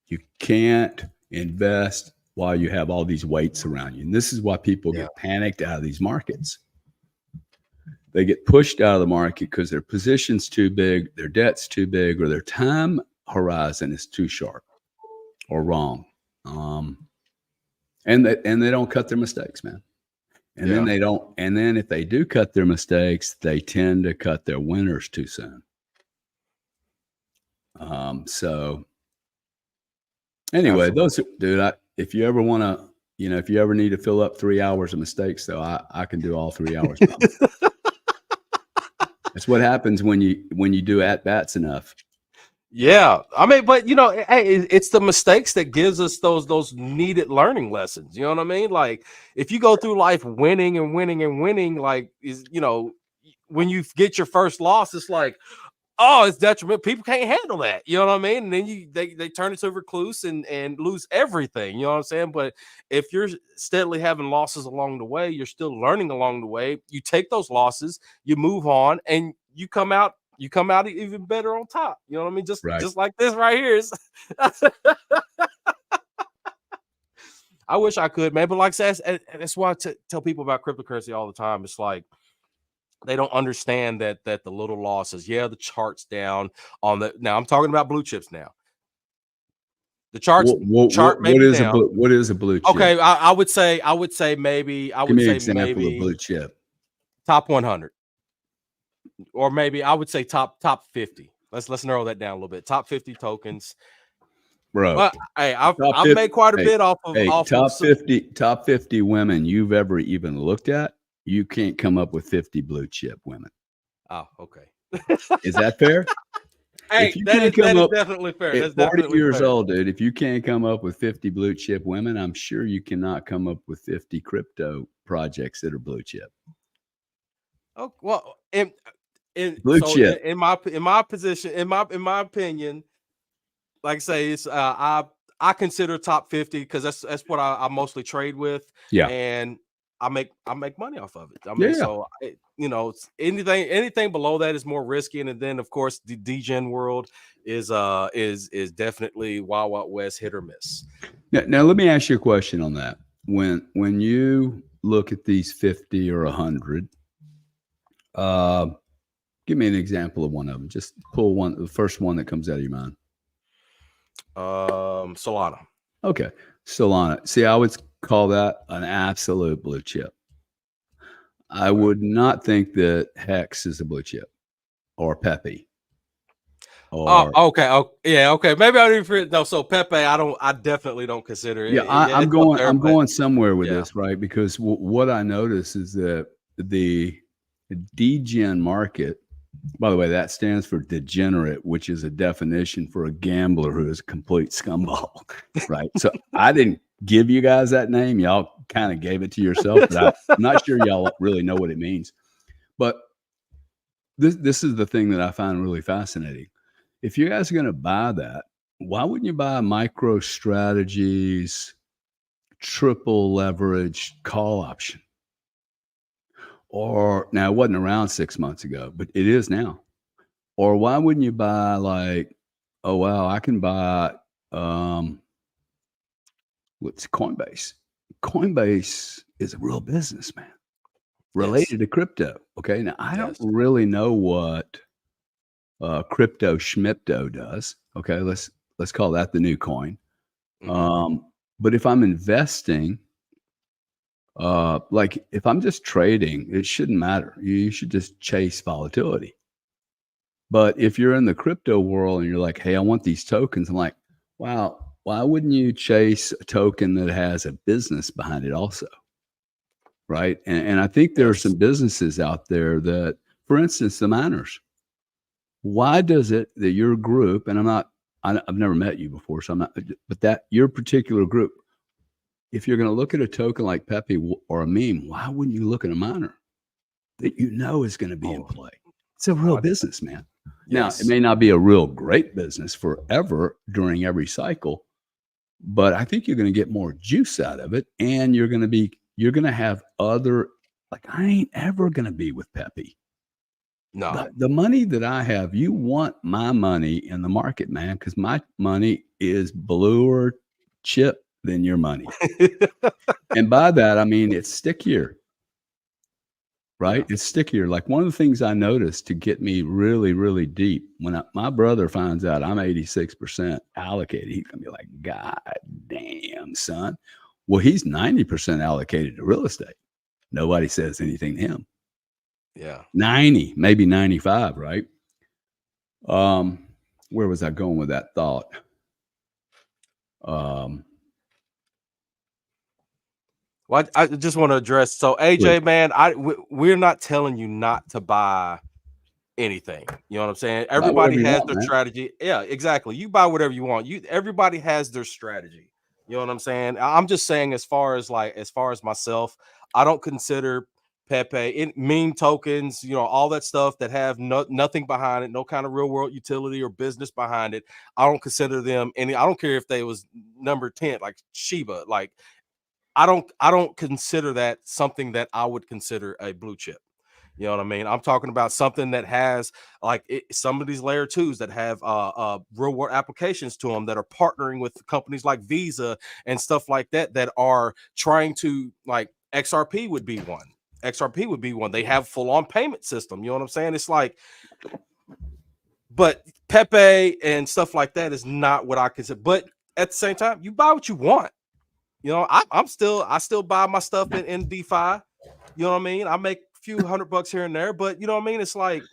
You can't invest while you have all these weights around you. And this is why people Yeah. get panicked out of these markets. They get pushed out of the market because their position's too big, their debt's too big, or their time horizon is too sharp or wrong. And they don't cut their mistakes, man. And then Yeah. they don't. And then if they do cut their mistakes, they tend to cut their winners too soon. So anyway, Absolutely. dude, if you ever want to, if you ever need to fill up 3 hours of mistakes, though, I can do all 3 hours. That's what happens when you do at bats enough. Yeah, I mean, but hey, it's the mistakes that gives us those needed learning lessons. You know what I mean? Like if you go through life winning and winning and winning, like when you get your first loss, it's like, oh, it's detrimental. People can't handle that. You know what I mean? And then they turn into a recluse and lose everything. You know what I'm saying? But if you're steadily having losses along the way, you're still learning along the way. You take those losses, you move on, and you come out even better on top. You know what I mean? Right. Just like this right here is. I wish I could, man. But like I said, that's why I tell people about cryptocurrency all the time. It's like they don't understand that the little losses. Yeah, the chart's down on the. Now I'm talking about blue chips now. The chart may What be is down. what is a blue chip? Okay, I would say maybe Give me an example of blue chip. top 100, or maybe I would say top 50. Let's narrow that down a little bit. Top 50 tokens. Bro, Well, hey, I've 50, made quite a bit off of top 50 women you've ever even looked at. You can't come up with 50 blue chip women. Oh, okay. Is that fair? Hey, that is definitely fair. At That's 40 definitely years fair. old, dude, if you can't come up with 50 blue chip women, I'm sure you cannot come up with 50 crypto projects that are blue chip. Oh, well, Blue chip. in my position, in my opinion, like I say, it's I consider top 50 because that's what I mostly trade with. Yeah. And I make money off of it. I mean, Yeah. so it's anything below that is more risky. And then of course the degen world is definitely wild west, hit or miss. Now let me ask you a question on that. When you look at these 50 or 100, give me an example of one of them. Just pull the first one that comes out of your mind. Solana. Okay. Solana. See, I would call that an absolute blue chip. I would not think that Hex is a blue chip or Pepe. Oh, okay. Oh, yeah. Okay. Maybe I didn't. No. So Pepe, I definitely don't consider it. Yeah, I'm going somewhere with this, right? Because what I notice is that the degen market. By the way, that stands for degenerate, which is a definition for a gambler who is a complete scumball, right? So I didn't give you guys that name. Y'all kind of gave it to yourself, but I'm not sure y'all really know what it means. But this is the thing that I find really fascinating. If you guys are going to buy that, why wouldn't you buy MicroStrategy's triple leverage call option? Or now it wasn't around 6 months ago, but it is now. Or why wouldn't you buy like, oh wow, I can buy what's Coinbase? Coinbase is a real business, man, related to crypto. Okay, now I don't really know what crypto schmipto does. Okay, let's call that the new coin. But if I'm investing, like if I'm just trading, it shouldn't matter. You should just chase volatility. But if you're in the crypto world and you're like, hey, I want these tokens, I'm like, wow, why wouldn't you chase a token that has a business behind it also? Right. And I think there are some businesses out there that, for instance, the miners. Why does it that your group, and I've never met you before, so I'm not, but that your particular group, if you're going to look at a token like Pepe or a meme, why wouldn't you look at a miner? that you know is going to be in Oh, play. It's a oh, real business, man. Now, it yes. may not be a real great business forever during every cycle, but I think you're going to get more juice out of it, and you're going to have other, like, I ain't ever going to be with Pepe. No. The money that I have, you want my money in the market, man, because my money is bluer chip than your money. And by that, I mean it's stickier, right? Yeah. It's stickier. Like, one of the things I noticed to get me really, really deep, when my brother finds out I'm 86% allocated, he's going to be like, God damn, son. Well, he's 90% allocated to real estate. Nobody says anything to him. Yeah. 90, maybe 95, right? Where was I going with that thought? Well, I just want to address. So, Please. AJ, man, we're not telling you not to buy anything. You know what I'm saying? Buy whatever Everybody you has want, their man. strategy. Yeah, exactly. You buy whatever you want. Everybody has their strategy. You know what I'm saying? I'm just saying, as far as myself, I don't consider Pepe meme tokens, all that stuff that have nothing behind it, no kind of real world utility or business behind it. I don't consider them any. I don't care if they was number 10, like Shiba. Like, I don't consider that something that I would consider a blue chip. You know what I mean? I'm talking about something that has, like, some of these layer twos that have real world applications to them, that are partnering with companies like Visa and stuff like that, that are trying to, like, XRP would be one. XRP would be one. They have full on payment system. You know what I'm saying? It's like, but Pepe and stuff like that is not what I consider. But at the same time, you buy what you want. I still buy my stuff in DeFi. You know what I mean? I make a few $100 here and there, but you know what I mean? It's like,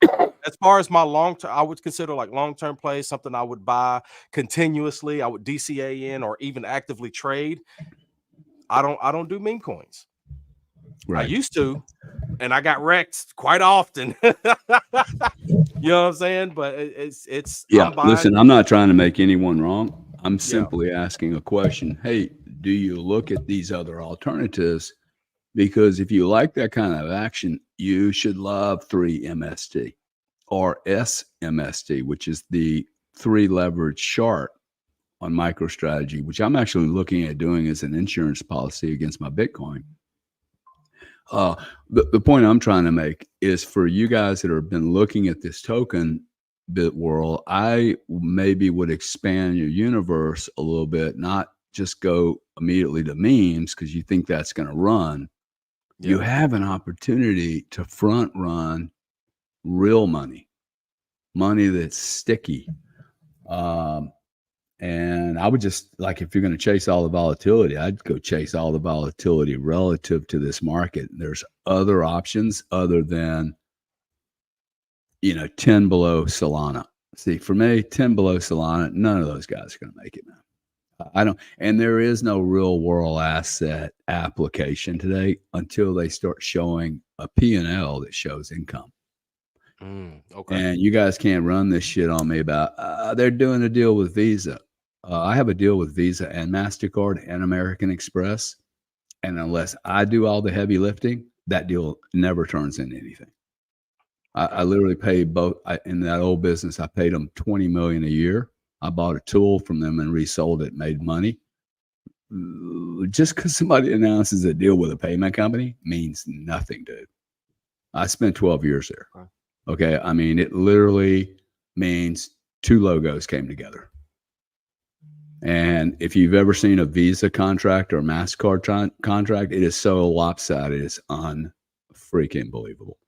as far as my long term, I would consider, like, long term plays, something I would buy continuously. I would DCA in, or even actively trade. I don't do meme coins. I Right. used to, and I got wrecked quite often. You know what I'm saying? But it's Yeah. I'm buying. Listen, I'm not trying to make anyone wrong. I'm Yeah, simply asking a question. Hey, do you look at these other alternatives? Because if you like that kind of action, you should love 3MST or SMST, which is the 3 leverage chart on MicroStrategy, which I'm actually looking at doing as an insurance policy against my Bitcoin. The point I'm trying to make is, for you guys that have been looking at this token bit world, I maybe would expand your universe a little bit, not just go immediately to memes because you think that's going to run. You yeah. have an opportunity to front run real money that's sticky. And I would just, like, if you're going to chase all the volatility, I'd go chase all the volatility relative to this market. There's other options other than, 10 below Solana. See, for me, 10 below Solana, none of those guys are going to make it, man. I don't, and there is no real world asset application today until they start showing a P&L that shows income. Okay. And you guys can't run this shit on me about they're doing a deal with Visa. I have a deal with Visa and MasterCard and American Express. And unless I do all the heavy lifting, that deal never turns into anything. I Okay. literally paid both. In that old business, I paid them $20 million a year. I bought a tool from them and resold it, made money. Just because somebody announces a deal with a payment company means nothing, dude. I spent 12 years there. Okay. Okay. I mean, it literally means 2 logos came together. And if you've ever seen a Visa contract or a MasterCard contract, it is so lopsided, it's unfreaking believable.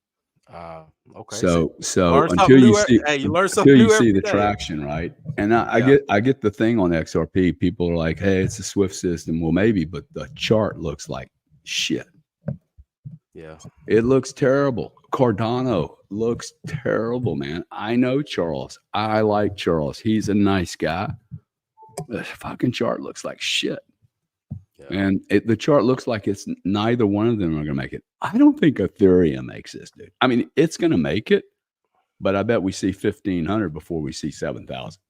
Okay. So So learn until something you new. see Hey, you learn until something you new see every the day. traction, right? And Yeah. I get the thing on XRP. People are like, "Hey, it's a Swift system." Well, maybe, but the chart looks like shit. Yeah. It looks terrible. Cardano looks terrible, man. I know Charles. I like Charles. He's a nice guy. The fucking chart looks like shit. Yeah. And the chart looks like it's neither one of them are going to make it. I don't think Ethereum makes this, dude. I mean, it's going to make it, but I bet we see 1,500 before we see 7,000.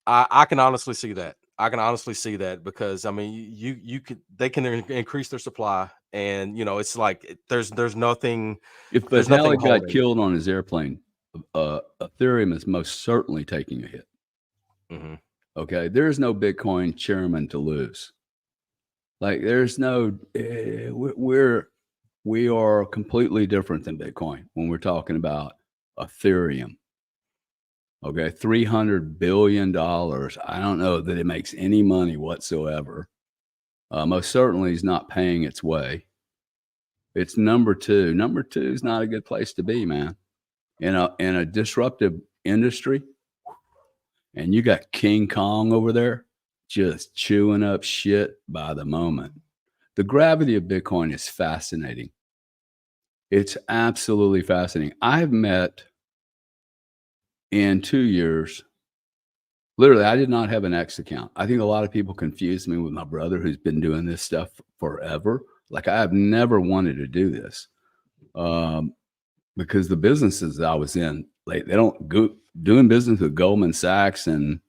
I can honestly see that. I can honestly see that, because I mean, they can increase their supply, and it's like there's nothing If there's nothing Vitalik got holding. killed on his airplane, Ethereum is most certainly taking a hit. Mhm. Okay, there is no Bitcoin chairman to lose. Like, there's no we are completely different than Bitcoin when we're talking about Ethereum. Okay, $300 billion. I don't know that it makes any money whatsoever. Most certainly is not paying its way. It's number two. Number two is not a good place to be, man. In a disruptive industry, and you got King Kong over there just chewing up shit by the moment. The gravity of Bitcoin is fascinating. It's absolutely fascinating. I've met in 2 years, literally, I did not have an X account. I think a lot of people confuse me with my brother who's been doing this stuff forever. Like, I have never wanted to do this because the businesses I was in, like, they don't go doing business with Goldman Sachs and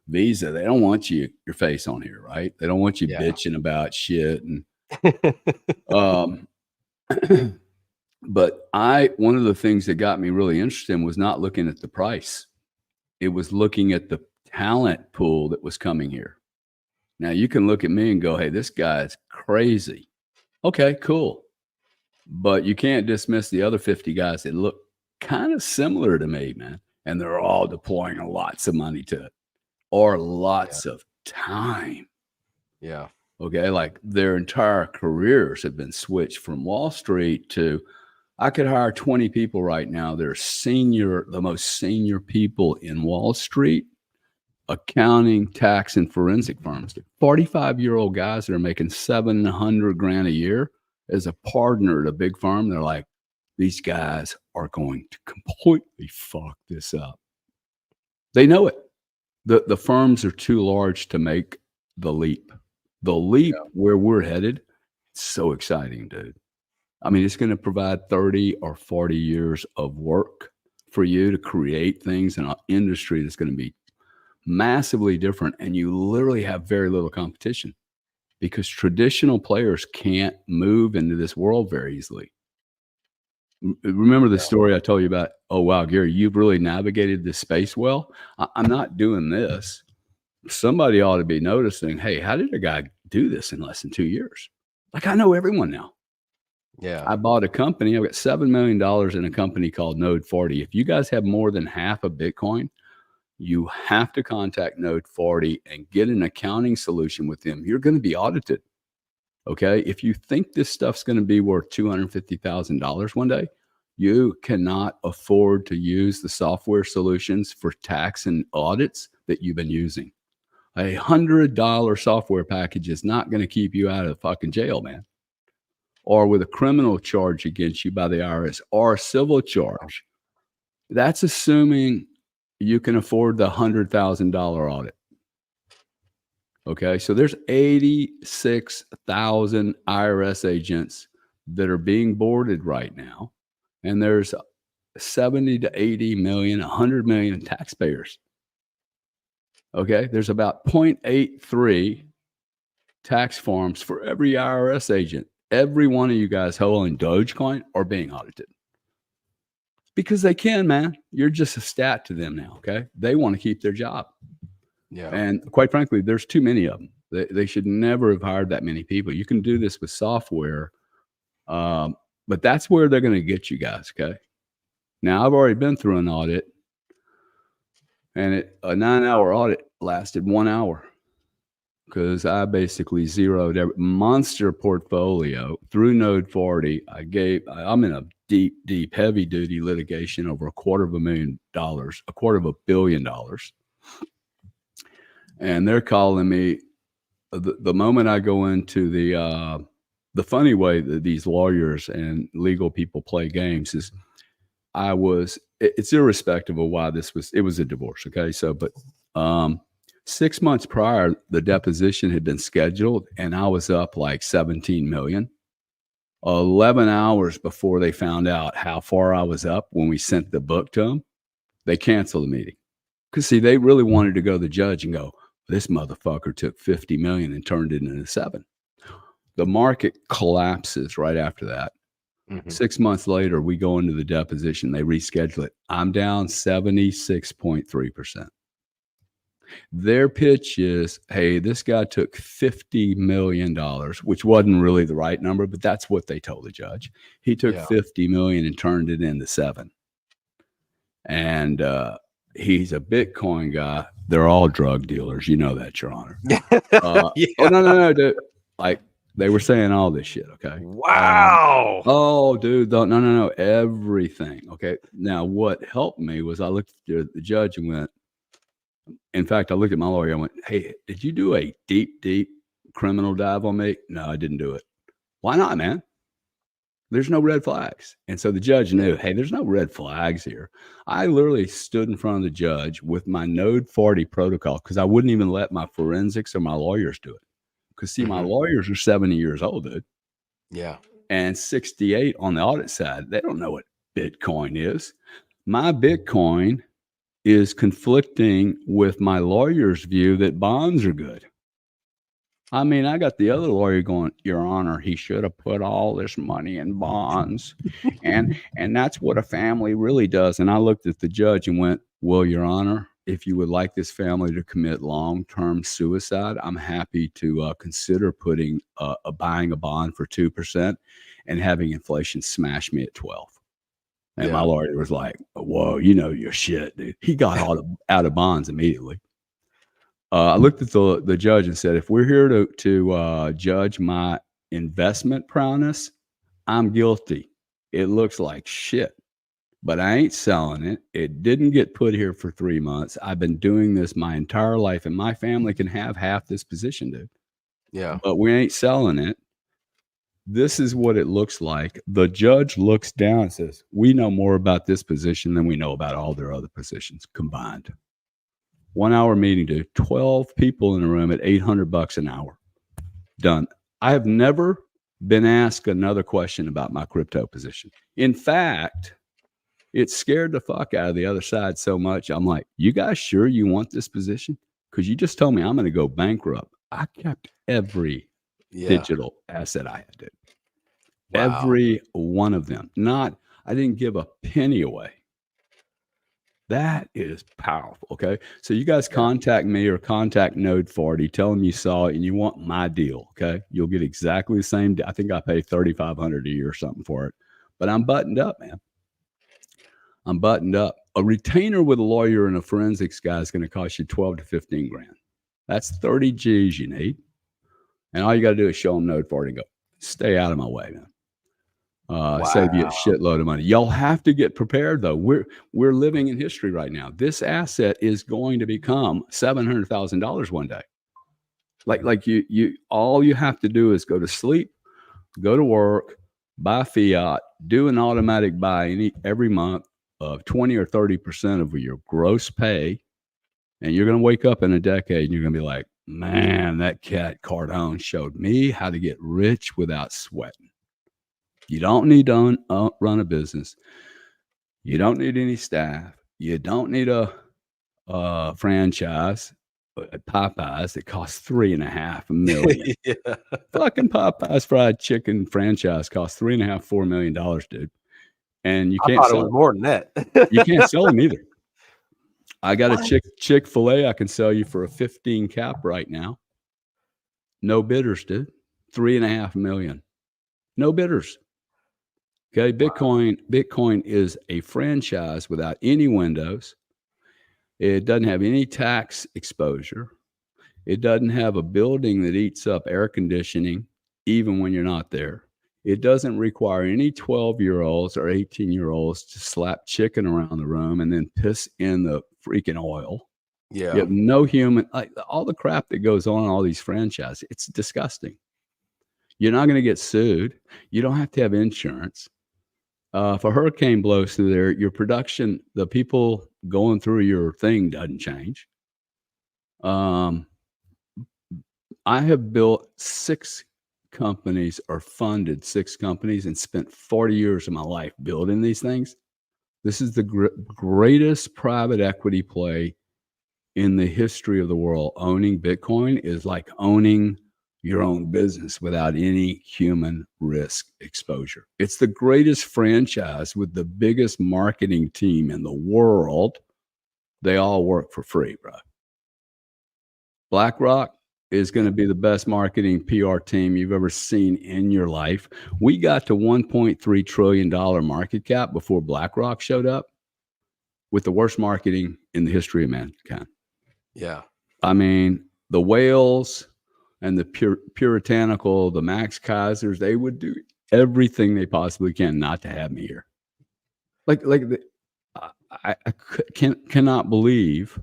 Visa. They don't want your face on here, right? They don't want you Yeah. bitching about shit. And but one of the things that got me really interested was not looking at the price. It was looking at the talent pool that was coming here. Now you can look at me and go, hey, this guy's crazy. Okay, cool. But you can't dismiss the other 50 guys that look kind of similar to me, man. And they're all deploying lots of money to it or lots of time. Yeah. Okay. Like, their entire careers have been switched from Wall Street to, I could hire 20 people right now. They're the most senior people in Wall Street, accounting, tax, and forensic firms. 45-year-old guys that are making $700,000 a year as a partner at a big firm. They're like, these guys are going to completely fuck this up. They know it. The firms are too large to make the leap. The leap where we're headed, it's so exciting, dude. I mean, it's going to provide 30 or 40 years of work for you to create things in an industry that's going to be massively different. And you literally have very little competition because traditional players can't move into this world very easily. Remember the story I told you about? Oh, wow, Gary, you've really navigated this space well. I'm not doing this. Somebody ought to be noticing, hey, how did a guy do this in less than 2 years? Like, I know everyone now. Yeah. I bought a company. I've got $7 million in a company called Node 40. If you guys have more than half of Bitcoin, you have to contact Node 40 and get an accounting solution with them. You're going to be audited. Okay. If you think this stuff's going to be worth $250,000 one day, you cannot afford to use the software solutions for tax and audits that you've been using. $100 software package is not going to keep you out of the fucking jail, man. Or with a criminal charge against you by the IRS or a civil charge. That's assuming you can afford the $100,000 audit. Okay, so there's 86,000 IRS agents that are being boarded right now, and there's 70 to 80 million, 100 million taxpayers. Okay, there's about 0.83 tax forms for every IRS agent. Every one of you guys holding Dogecoin are being audited. Because they can, man. You're just a stat to them now, okay? They want to keep their job. Yeah. And quite frankly, there's too many of them. They should never have hired that many people. You can do this with software, but that's where they're going to get you guys, okay? Now, I've already been through an audit, and a 9-hour audit lasted 1 hour because I basically zeroed every monster portfolio through Node 40. I'm in a deep, heavy duty litigation over $250,000 billion. And they're calling me the moment I go into the funny way that these lawyers and legal people play games is it's irrespective of why it was a divorce. Okay. So, but 6 months prior, the deposition had been scheduled and I was up like 17 million. 11 hours before they found out how far I was up when we sent the book to them, they canceled the meeting. Because, see, they really wanted to go to the judge and go, this motherfucker took 50 million and turned it into 7. The market collapses right after that. Mhm. 6 months later, we go into the deposition. They reschedule it. I'm down 76.3%. Their pitch is, hey, this guy took $50 million, which wasn't really the right number, but that's what they told the judge. He took Yeah. 50 million and turned it into 7. And he's a Bitcoin guy. They're all drug dealers. You know that, Your Honor. Oh, Yeah. no, dude. Like, they were saying all this shit, okay? Wow. Oh, dude, no, everything. Okay. Now, what helped me was I looked at the judge and went, in fact, I looked at my lawyer and went, hey, did you do a deep criminal dive on me? No, I didn't do it. Why not, man? There's no red flags. And so the judge knew, hey, there's no red flags here. I literally stood in front of the judge with my Node 40 protocol because I wouldn't even let my forensics or my lawyers do it. Because, see, my lawyers are 70 years old, dude. Yeah. And 68 on the audit side. They don't know what Bitcoin is. My Bitcoin is conflicting with my lawyer's view that bonds are good. I mean, I got the other lawyer going, Your Honor, he should have put all this money in bonds. and that's what a family really does. And I looked at the judge and went, well, Your Honor, if you would like this family to commit long-term suicide, I'm happy to consider putting buying a bond for 2% and having inflation smash me at 12. And my lawyer was like, whoa, you know your shit, dude. He got out of bonds immediately. I looked at the judge and said, if we're here to judge my investment prowess, I'm guilty. It looks like shit, but I ain't selling it. It didn't get put here for 3 months. I've been doing this my entire life, and my family can have half this position, dude. Yeah. But we ain't selling it. This is what it looks like. The judge looks down and says, we know more about this position than we know about all their other positions combined. 1 hour meeting, dude. 12 people in a room at $800 an hour. Done. I have never been asked another question about my crypto position. In fact, it scared the fuck out of the other side so much. I'm like, you guys sure you want this position? Because you just told me I'm going to go bankrupt. I kept every digital asset I had, dude. Wow. Every one of them. I didn't give a penny away. That is powerful. Okay. So you guys contact me or contact Node 40, tell them you saw it and you want my deal. Okay. You'll get exactly the same. I think I pay $3,500 a year or something for it, but I'm buttoned up, man. I'm buttoned up. A retainer with a lawyer and a forensics guy is going to cost you 12 to 15 grand. That's 30 G's you need. And all you got to do is show them Node 40 and go, stay out of my way, man. Save you a shitload of money. Y'all have to get prepared, though. We're living in history right now. This asset is going to become $700,000 one day. Like you all you have to do is go to sleep, go to work, buy fiat, do an automatic buy every month of 20 or 30% of your gross pay, and you're going to wake up in a decade and you're going to be like, man, that cat Cardone showed me how to get rich without sweating. You don't need to run a business. You don't need any staff. You don't need a franchise at Popeyes that costs $3.5 million. Fucking Popeyes fried chicken franchise costs $3.5–4 million, dude. And you can't sell it. More than that. You can't sell them either. I got a Chick-fil-A I can sell you for a 15 cap right now. No bidders, dude. $3.5 million. No bidders. Okay, Bitcoin is a franchise without any windows. It doesn't have any tax exposure. It doesn't have a building that eats up air conditioning, even when you're not there. It doesn't require any 12-year-olds or 18-year-olds to slap chicken around the room and then piss in the freaking oil. Yeah. You have no human, like all the crap that goes on in all these franchises. It's disgusting. You're not going to get sued. You don't have to have insurance. If a hurricane blows through there, your production, the people going through your thing doesn't change. I have built 6 companies or funded 6 companies and spent 40 years of my life building these things. This is the greatest private equity play in the history of the world. Owning Bitcoin is like owning your own business without any human risk exposure. It's the greatest franchise with the biggest marketing team in the world. They all work for free, bro. BlackRock is going to be the best marketing PR team you've ever seen in your life. We got to $1.3 trillion market cap before BlackRock showed up, with the worst marketing in the history of mankind. Yeah. I mean, the whales and the puritanical, the Max Kaisers, they would do everything they possibly can not to have me here. I cannot believe.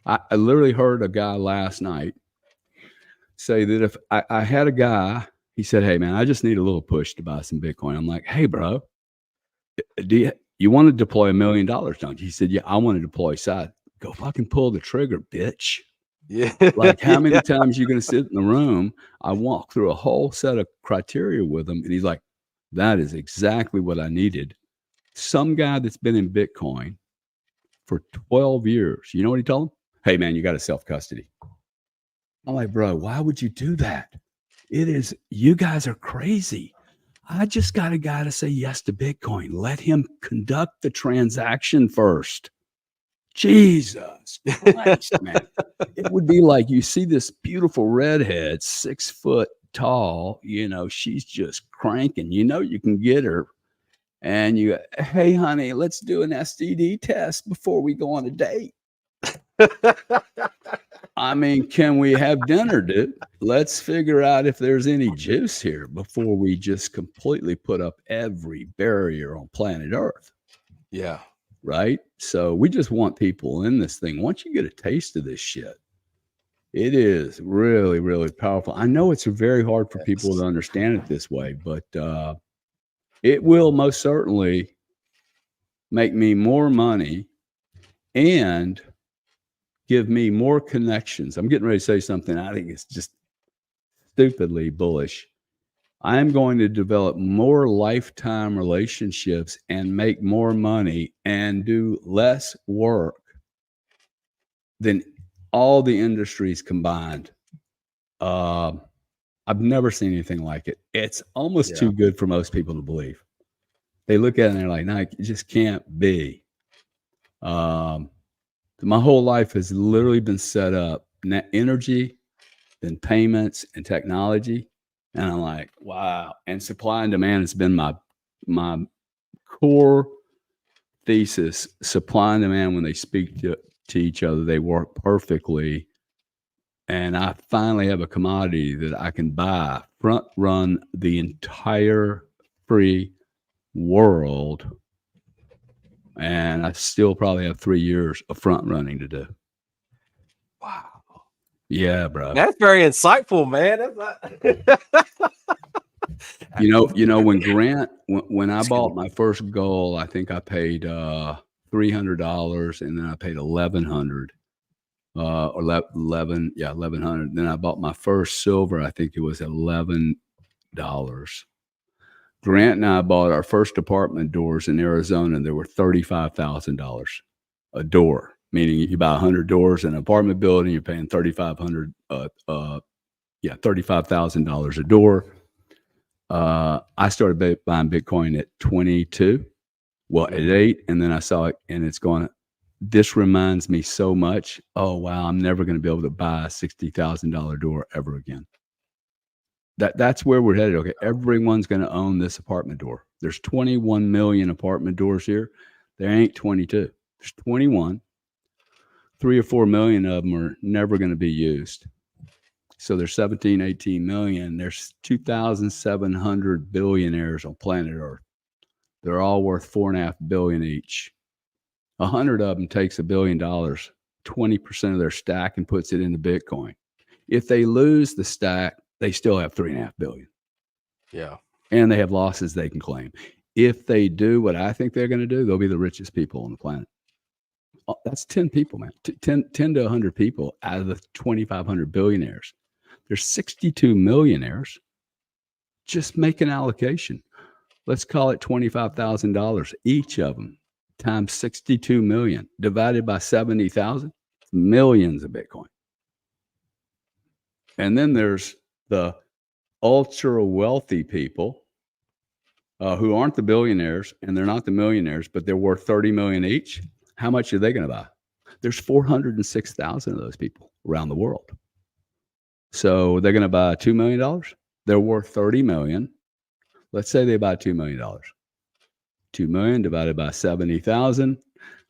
I literally heard a guy last night say that if I had a guy, he said, "Hey man, I just need a little push to buy some Bitcoin." I'm like, "Hey bro, do you want to deploy $1 million, don't you?" He said, "Yeah, I want to deploy side." Go fucking pull the trigger, bitch. Yeah. Like, how many Yeah. times are you going to sit in the room? I walk through a whole set of criteria with him, and he's like, "That is exactly what I needed." Some guy that's been in Bitcoin for 12 years, you know what he told him? "Hey man, you got to self-custody." I'm like, "Bro, why would you do that? You guys are crazy. I just got a guy to say yes to Bitcoin. Let him conduct the transaction first." Jesus Christ, man. It would be like you see this beautiful redhead, 6 foot tall, she's just cranking. You can get her. And you, "Hey, honey, let's do an STD test before we go on a date." I mean, can we have dinner, dude? Let's figure out if there's any juice here before we just completely put up every barrier on planet Earth. Yeah. Right? So we just want people in this thing. Once you get a taste of this shit, it is really, really powerful. I know it's very hard for people to understand it this way, but it will most certainly make me more money and give me more connections. I'm getting ready to say something I think is just stupidly bullish. I am going to develop more lifetime relationships and make more money and do less work than all the industries combined. I've never seen anything like it. It's almost too good for most people to believe. They look at it and they're like, "No, it just can't be." My whole life has literally been set up energy, then payments and technology. And I'm like, wow. And supply and demand has been my core thesis. Supply and demand, when they speak to each other, they work perfectly. And I finally have a commodity that I can buy, front run the entire free world. And I still probably have 3 years of front running to do. Wow. Yeah, bro. That's very insightful, man. When Grant, when I bought my first gold, I think I paid $300, and then I paid $1,100, or 1,100. Then I bought my first silver. I think it was $11. Grant and I bought our first apartment doors in Arizona. They were $35,000 a door, meaning you buy 100 doors in an apartment building, you're paying $35,000 a door. I started buying Bitcoin at 22, at 8, and then I saw it, and it's going. This reminds me so much. Oh wow, I'm never going to be able to buy a $60,000 door ever again. That's where we're headed. Okay, everyone's going to own this apartment door. There's 21 million apartment doors here. There ain't 22. There's 21. 3 or 4 million of them are never going to be used. So there's 17, 18 million. There's 2,700 billionaires on planet Earth. They're all worth $4.5 billion each. 100 of them takes $1 billion, 20% of their stack, and puts it into Bitcoin. If they lose the stack, they still have $3.5 billion. Yeah. And they have losses they can claim. If they do what I think they're going to do, they'll be the richest people on the planet. That's 10 people, man. 10 to 100 people out of the 2,500 billionaires. There's 62 millionaires. Just make an allocation. Let's call it $25,000 each of them, times 62 million, divided by 70,000, millions of Bitcoin. And then there's the ultra wealthy people who aren't the billionaires and they're not the millionaires, but they're worth 30 million each. How much are they going to buy? There's 406,000 of those people around the world. So they're going to buy $2 million. They're worth 30 million. Let's say they buy $2 million. 2 million divided by 70,000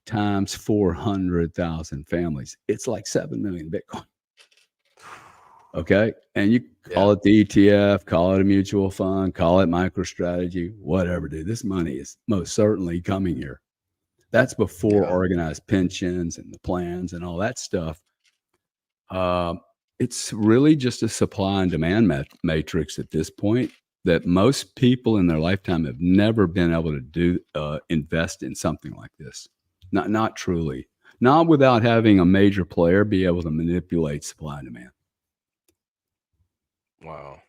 times 400,000 families. It's like 7 million Bitcoin. Okay. And you call it the ETF, call it a mutual fund, call it MicroStrategy, whatever, dude. This money is most certainly coming here. That's before organized pensions and the plans and all that stuff. It's really just a supply and demand matrix at this point that most people in their lifetime have never been able to do invest in something like this. Not truly. Not without having a major player be able to manipulate supply and demand. Wow.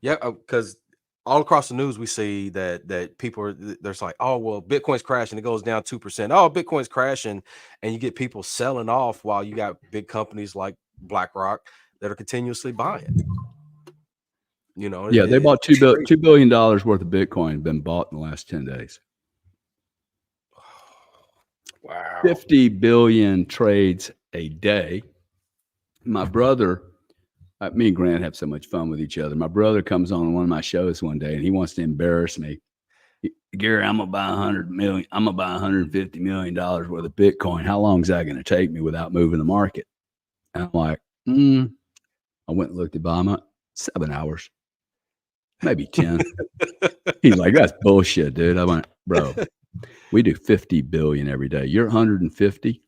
Yeah, because all across the news we see that people are there's like, oh well, Bitcoin's crashing, it goes down 2%. Oh, Bitcoin's crashing, and you get people selling off while you got big companies like BlackRock that are continuously buying. You know, yeah, they bought $2 billion worth of Bitcoin been bought in the last 10 days. Wow. 50 billion trades a day. My brother, me and Grant have so much fun with each other. My brother comes on one of my shows one day and he wants to embarrass me. Gary, I'm gonna buy $100 million. I'm gonna buy $150 million worth of Bitcoin. How long is that going to take me without moving the market? And I'm like, I went and looked at Obama. 7 hours, maybe 10. He's like, that's bullshit, dude. I went, bro, we do 50 billion every day. You're 150.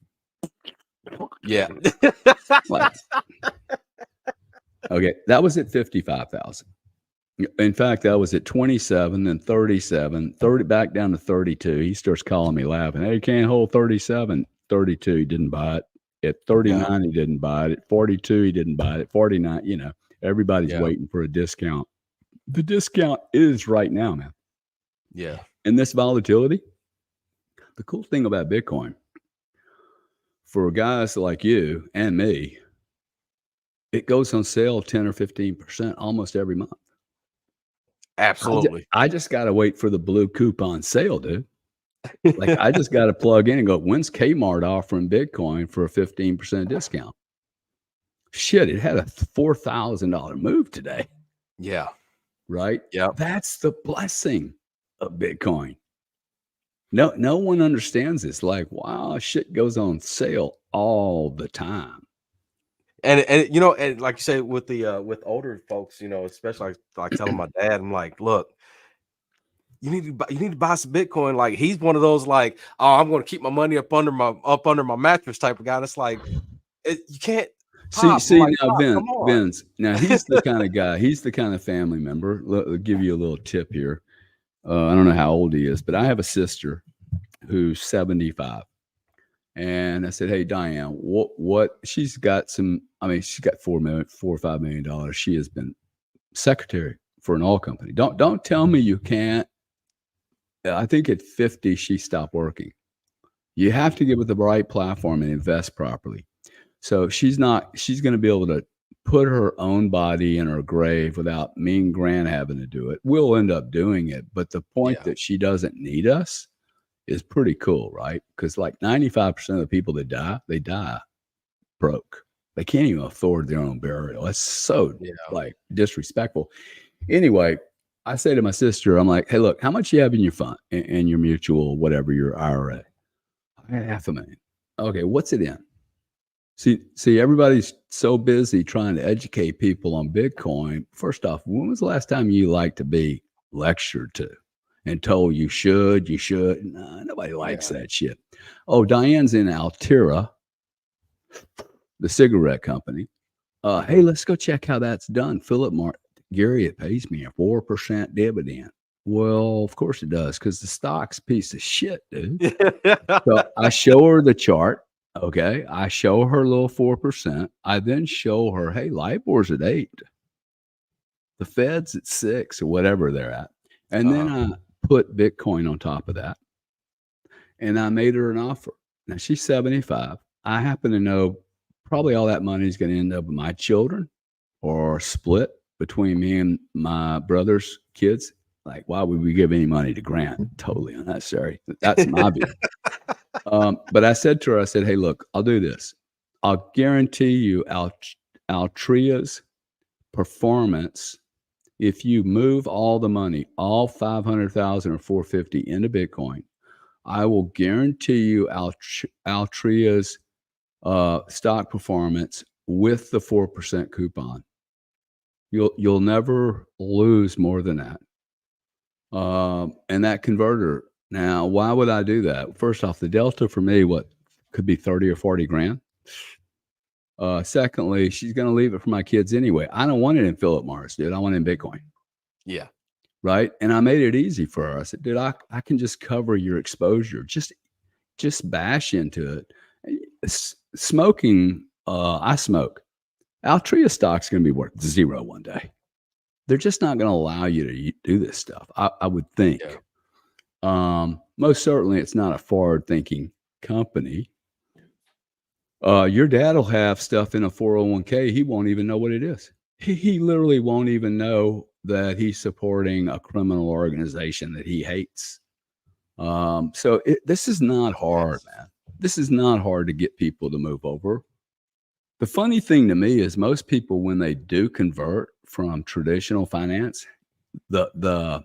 Yeah. Like, okay, that was at 55,000. In fact, I was at 27 and 37, 30 back down to 32. He starts calling me laughing. Hey, you can't hold 37. 32, he didn't buy it. At 39, he didn't buy it. At 42, he didn't buy it. At 49, you know, everybody's waiting for a discount. The discount is right now, man. Yeah. And this volatility, the cool thing about Bitcoin, for guys like you and me, it goes on sale 10 or 15% almost every month. Absolutely. I just got to wait for the blue coupon sale, dude. Like, I just got to plug in and go, when's Kmart offering Bitcoin for a 15% discount? Shit, it had a $4,000 move today. Yeah. Right? Yeah. That's the blessing of Bitcoin. No one understands this. Like, wow, shit goes on sale all the time. And you know, and like you say with the with older folks, you know, especially like telling my dad, I'm like, look, you need to buy some Bitcoin. Like, he's one of those like, oh, I'm going to keep my money up under my mattress type of guy. And it's like, you can't. Pop. See like, now, Pop, come on. Vince. Now he's the kind of guy. He's the kind of family member. I'll give you a little tip here. I don't know how old he is, but I have a sister who's 75. And I said, hey, Diane, what she's got some, I mean, she's got $4 or $5 million. She has been secretary for an oil company. Don't tell me you can't. I think at 50, she stopped working. You have to give it the right platform and invest properly. So she's going to be able to put her own body in her grave without me and Grant having to do it. We'll end up doing it. But the point that she doesn't need us is pretty cool, right? Because like 95% of the people that die, they die broke. They can't even afford their own burial. That's so like disrespectful. Anyway, I say to my sister, I'm like, hey, look, how much you have in your fund, in your mutual, whatever, your IRA? I got $500,000. Okay, what's it in? See, everybody's so busy trying to educate people on Bitcoin. First off, when was the last time you like to be lectured to and told you should? Nah, nobody likes that shit. Oh, Diane's in Altera, the cigarette company. Hey, let's go check how that's done. Philip Martin, Gary, it pays me a 4% dividend. Well, of course it does, because the stock's a piece of shit, dude. So I show her the chart. Okay, I show her a little 4%. I then show her, hey, LIBOR's at 8. The Fed's at 6 or whatever they're at. And then I put Bitcoin on top of that. And I made her an offer. Now she's 75. I happen to know probably all that money is going to end up with my children or split between me and my brother's kids, like, why would we give any money to Grant? Totally unnecessary. That's my view. But I said to her, I said, hey, look, I'll do this. I'll guarantee you Altria's performance, if you move all the money, all 500,000 or 450 into Bitcoin, I will guarantee you Altria's stock performance with the 4% coupon. You'll never lose more than that. And that converter. Now, why would I do that? First off, the delta for me, what could be 30 or 40 grand. Secondly, she's going to leave it for my kids anyway. I don't want it in Philip Morris, dude. I want it in Bitcoin. Yeah. Right. And I made it easy for her. I said, dude, I can just cover your exposure. Just bash into it. Smoking, I smoke. Altria stock's going to be worth zero one day. They're just not going to allow you to do this stuff, I would think. Yeah. Most certainly, it's not a forward-thinking company. Your dad will have stuff in a 401k. He won't even know what it is. He literally won't even know that he's supporting a criminal organization that he hates. So this is not hard, man. This is not hard to get people to move over. The funny thing to me is most people, when they do convert from traditional finance, the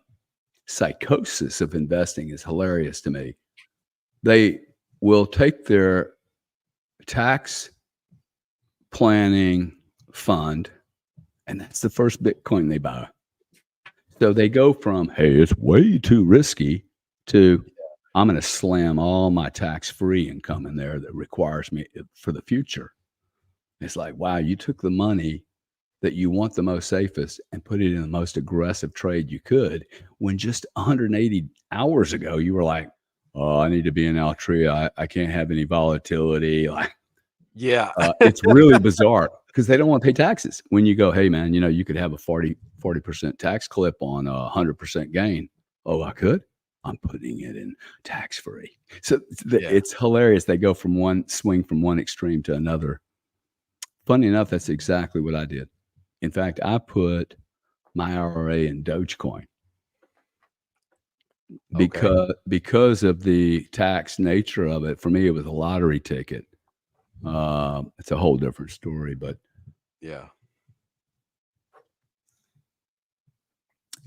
psychosis of investing is hilarious to me. They will take their tax planning fund, and that's the first Bitcoin they buy. So they go from, hey, it's way too risky, to I'm going to slam all my tax-free income in there that requires me for the future. It's like, wow, you took the money that you want the most safest and put it in the most aggressive trade you could, when just 180 hours ago you were like, oh, I need to be in Altria. I can't have any volatility. Like, yeah, it's really bizarre because they don't want to pay taxes. When you go, hey man, you could have a 40% tax clip on a 100% gain. Oh, I could. I'm putting it in tax free. So it's hilarious. They go from one extreme to another. Funny enough, that's exactly what I did. In fact, I put my IRA in Dogecoin because of the tax nature of it. For me, it was a lottery ticket. It's a whole different story, but yeah,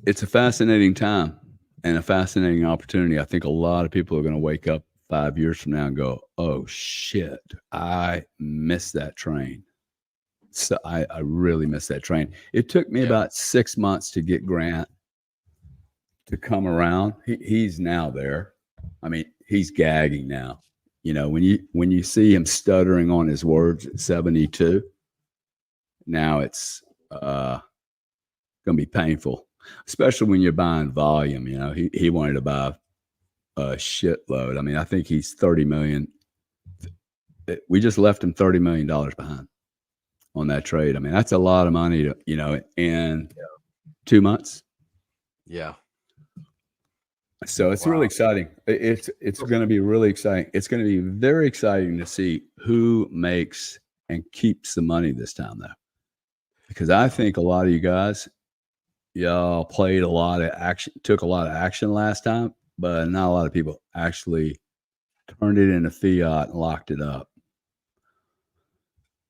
it's a fascinating time and a fascinating opportunity. I think a lot of people are going to wake up 5 years from now and go, oh shit, I missed that train. So I really missed that train. It took me about 6 months to get Grant to come around. He's now there. I mean, he's gagging now. When you see him stuttering on his words at 72, now it's going to be painful, especially when you're buying volume. He wanted to buy a shitload. I mean, I think he's 30 million. We just left him $30 million behind on that trade. I mean, that's a lot of money to, in 2 months. Yeah. So it's really exciting. It's going to be really exciting. It's going to be very exciting to see who makes and keeps the money this time, though, because I think a lot of you guys, y'all played a lot of action, took a lot of action last time, but not a lot of people actually turned it into fiat and locked it up.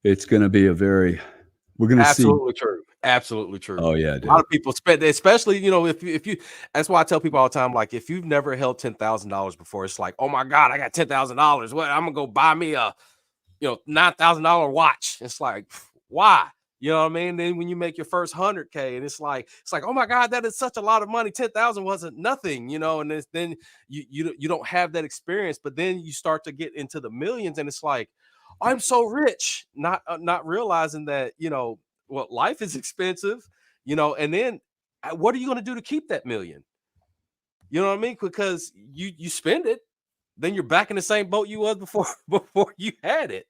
It's going to be we're going to see. Absolutely true. Absolutely true. Oh yeah, dude. A lot of people spend, especially if you. That's why I tell people all the time, like, if you've never held $10,000 before, it's like, oh my god, I got $10,000. What, I'm gonna go buy me a $9,000 watch. It's like, why? You know what I mean? Then when you make your first 100K, and it's like, oh my god, that is such a lot of money. 10,000 wasn't nothing, and then you don't have that experience. But then you start to get into the millions, and it's like, I'm so rich, not realizing that life is expensive, and then what are you going to do to keep that million? You know what I mean? Because you spend it, then you're back in the same boat you was before you had it.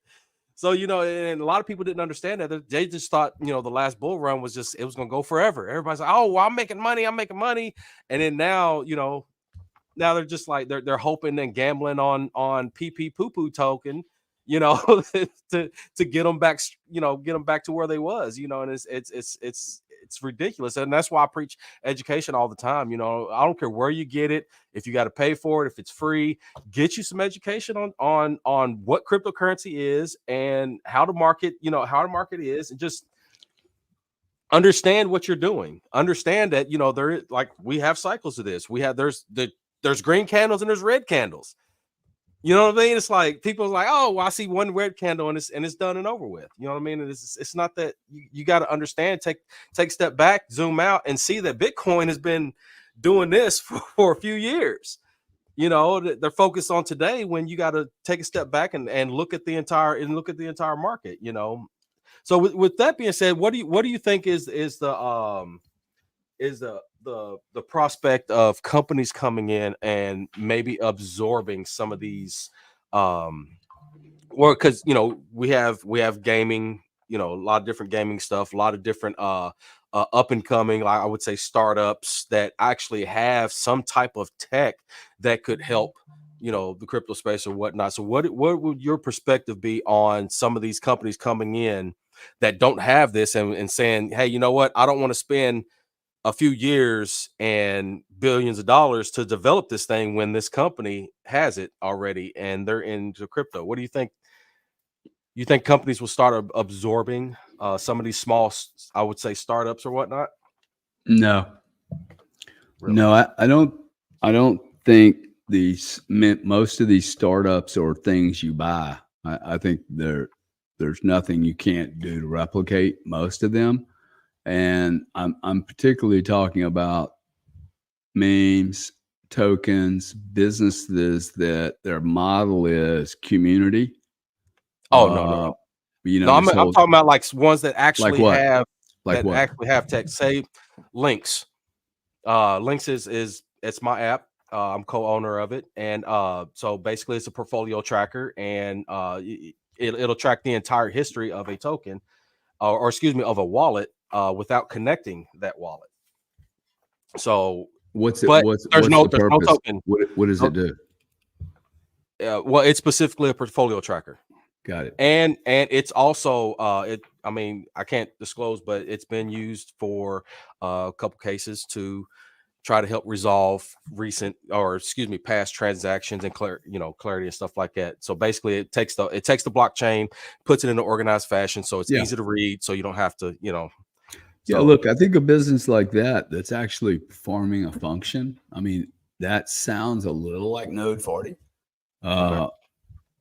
So, and a lot of people didn't understand that. They just thought, the last bull run was it was going to go forever. Everybody's like, oh, well, I'm making money. And then now, now they're just like, they're hoping and gambling on PP poo poo token, to get them back, get them back to where they was, and it's it's ridiculous. And that's why I preach education all the time. You know, I don't care where you get it, if you got to pay for it, if it's free, get you some education on what cryptocurrency is and how to market, you know, how the market is, and just understand what you're doing. Understand that, you know, there is, like, we have cycles of this. We have there's green candles and there's red candles. You know what I mean? It's like people are like, oh, well, I see one red candle and it's done and over with. You know what I mean? And it's not that. You got to understand, take a step back, zoom out, and see that Bitcoin has been doing this for a few years. You know, they're focused on today, when you got to take a step back and look at the entire market. You know, so with that being said, what do you think is the prospect of companies coming in and maybe absorbing some of these, well, because, you know, we have gaming, you know, a lot of different gaming stuff, a lot of different up and coming, like I would say, startups that actually have some type of tech that could help, you know, the crypto space or whatnot. So what would your perspective be on some of these companies coming in that don't have this, and saying, hey, you know what, I don't want to spend a few years and billions of dollars to develop this thing when this company has it already and they're into crypto? What do you think? You think companies will start absorbing some of these small, I would say, startups or whatnot? No, Really? no, I don't think most of these startups or things you buy. I think there's nothing you can't do to replicate most of them. And I'm particularly talking about memes, tokens, businesses that their model is community. Oh, no. You know, No, I'm talking about like ones that like actually what? have Like what? actually have tech. Say Links. Links is it's my app. I'm co-owner of it, and so basically it's a portfolio tracker, and it'll track the entire history of a token, or excuse me, of a wallet, without connecting that wallet. So, What's it? but there's no the purpose? token. What does it do? Well, it's specifically a portfolio tracker. Got it. And it's also I mean, I can't disclose, but it's been used for a couple cases to try to help resolve past transactions and clarity and stuff like that. So basically it takes the blockchain, puts it in an organized fashion, so it's easy to read, so you don't have to, Yeah, look, I think a business like that's actually performing a function. I mean, that sounds a little like Node 40. Okay.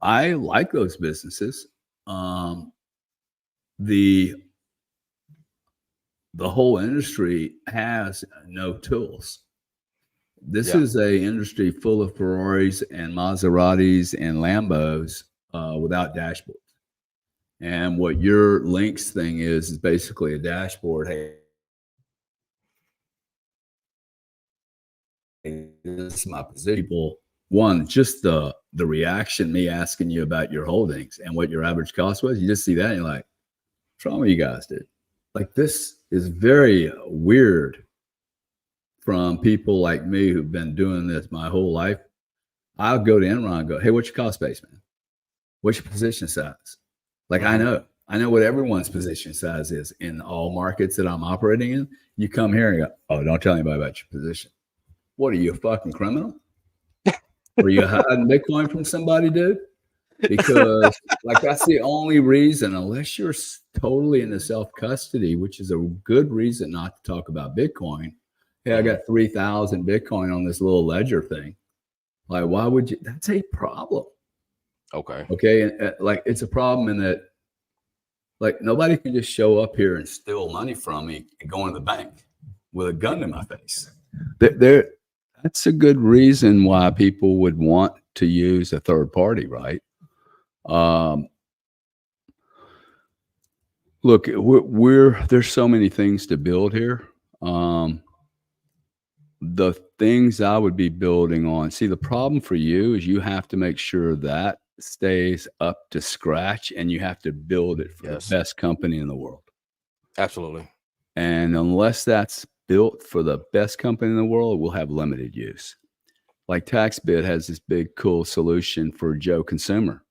I like those businesses. The whole industry has no tools. This is a industry full of Ferraris and Maseratis and Lambos without dashboards. And what your links thing is basically a dashboard. Hey, this is my position. People, one, just the reaction, me asking you about your holdings and what your average cost was, you just see that and you're like, what's wrong with you guys, dude? Like, this is very weird from people like me who've been doing this my whole life. I'll go to Enron and go, hey, what's your cost base, man? What's your position size? Like, I know what everyone's position size is in all markets that I'm operating in. You come here and go, oh, don't tell anybody about your position. What are you, a fucking criminal? Are you hiding Bitcoin from somebody, dude? Because like, that's the only reason, unless you're totally into self-custody, which is a good reason not to talk about Bitcoin. Hey, I got 3,000 Bitcoin on this little ledger thing. Like, why would you? That's a problem. Okay. And like, it's a problem in that, like, nobody can just show up here and steal money from me and go into the bank with a gun in my face. That's a good reason why people would want to use a third party, right? Look, there's so many things to build here. The things I would be building on. See, the problem for you is you have to make sure that stays up to scratch, and you have to build it for the best company in the world. Absolutely. And unless that's built for the best company in the world, we'll have limited use. Like TaxBit has this big, cool solution for Joe Consumer.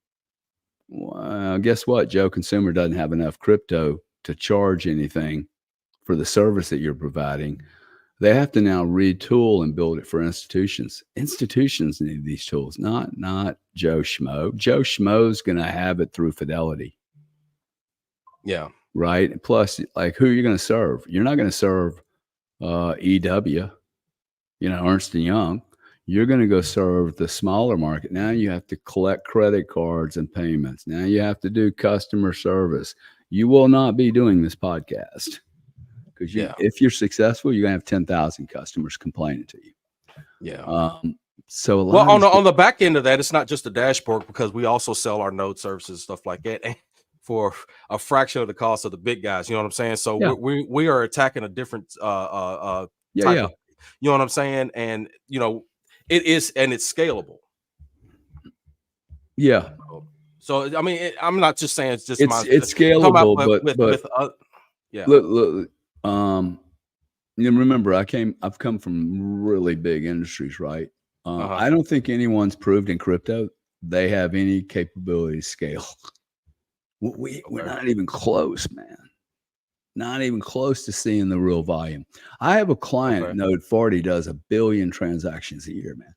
Well, guess what? Joe Consumer doesn't have enough crypto to charge anything for the service that you're providing, they have to now retool and build it for institutions. Institutions need these tools, not Joe Schmo. Joe Schmo's going to have it through Fidelity. Yeah. Right. Plus, like, who are you going to serve? You're not going to serve EW, Ernst & Young. You're going to go serve the smaller market. Now you have to collect credit cards and payments. Now you have to do customer service. You will not be doing this podcast because if you're successful, you're going to have 10,000 customers complaining to you. Yeah. So on the back end of that, it's not just a dashboard, because we also sell our node services, stuff like that, for a fraction of the cost of the big guys. You know what I'm saying? So we are attacking a different type of, you know what I'm saying? And it's scalable. Yeah. So I mean, I'm not just saying it's just it's scalable, but look, remember, I've come from really big industries, right? I don't think anyone's proved in crypto they have any capability to scale. We're not even close, man. Not even close to seeing the real volume. I have a client, Node 40, does 1 billion transactions a year, man.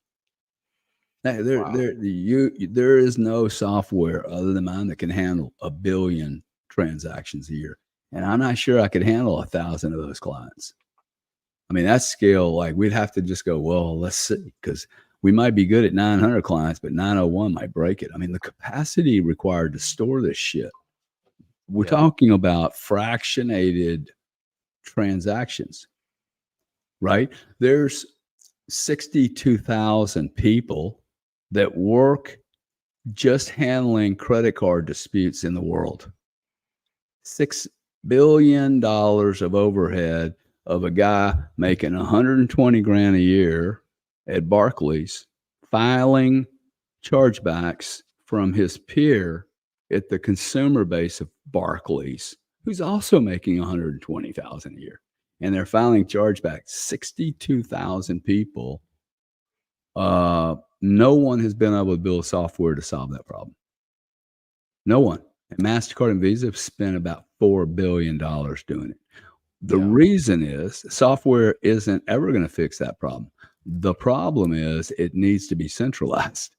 There is no software other than mine that can handle 1 billion transactions a year. And I'm not sure I could handle 1,000 of those clients. I mean, that scale, like, we'd have to just go, well, let's see, because we might be good at 900 clients, but 901 might break it. I mean, the capacity required to store this shit. We're talking about fractionated transactions, right? There's 62,000 people that work just handling credit card disputes in the world. $6 billion of overhead of a guy making 120 grand a year at Barclays, filing chargebacks from his peer at the consumer base of Barclays, who's also making 120,000 a year. And they're filing chargebacks. 62,000 people. No one has been able to build software to solve that problem. No one. And MasterCard and Visa have spent about $4 billion doing it. The reason is software isn't ever going to fix that problem. The problem is it needs to be centralized.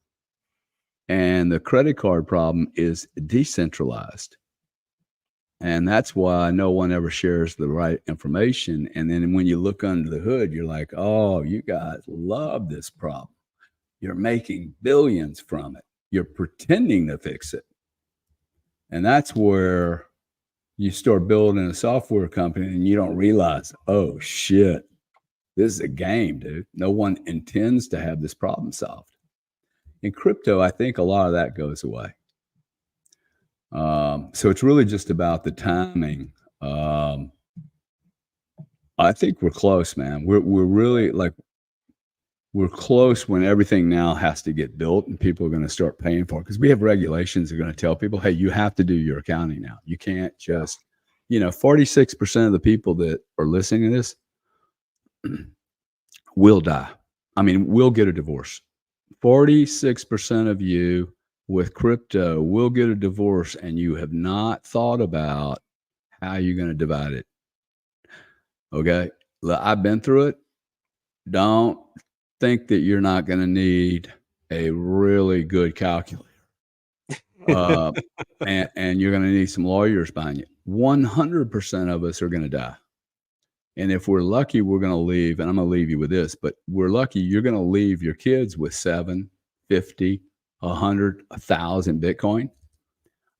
And the credit card problem is decentralized. And that's why no one ever shares the right information. And then when you look under the hood, you're like, oh, you guys love this problem. You're making billions from it. You're pretending to fix it. And that's where you start building a software company and you don't realize, oh, shit, this is a game, dude. No one intends to have this problem solved. In crypto, I think a lot of that goes away. So it's really just about the timing. I think we're close, man. We're really, like, we're close when everything now has to get built and people are going to start paying for it, because we have regulations that are going to tell people, hey, you have to do your accounting now. You can't just, 46% of the people that are listening to this will die. I mean, we'll get a divorce. 46% of you with crypto will get a divorce, and you have not thought about how you're going to divide it. Okay. I've been through it. Don't think that you're not going to need a really good calculator. And you're going to need some lawyers behind you. 100% of us are going to die. And if we're lucky, we're going to leave, and I'm going to leave you with this, but we're lucky, you're going to leave your kids with 7, 50, 100, 1,000 Bitcoin.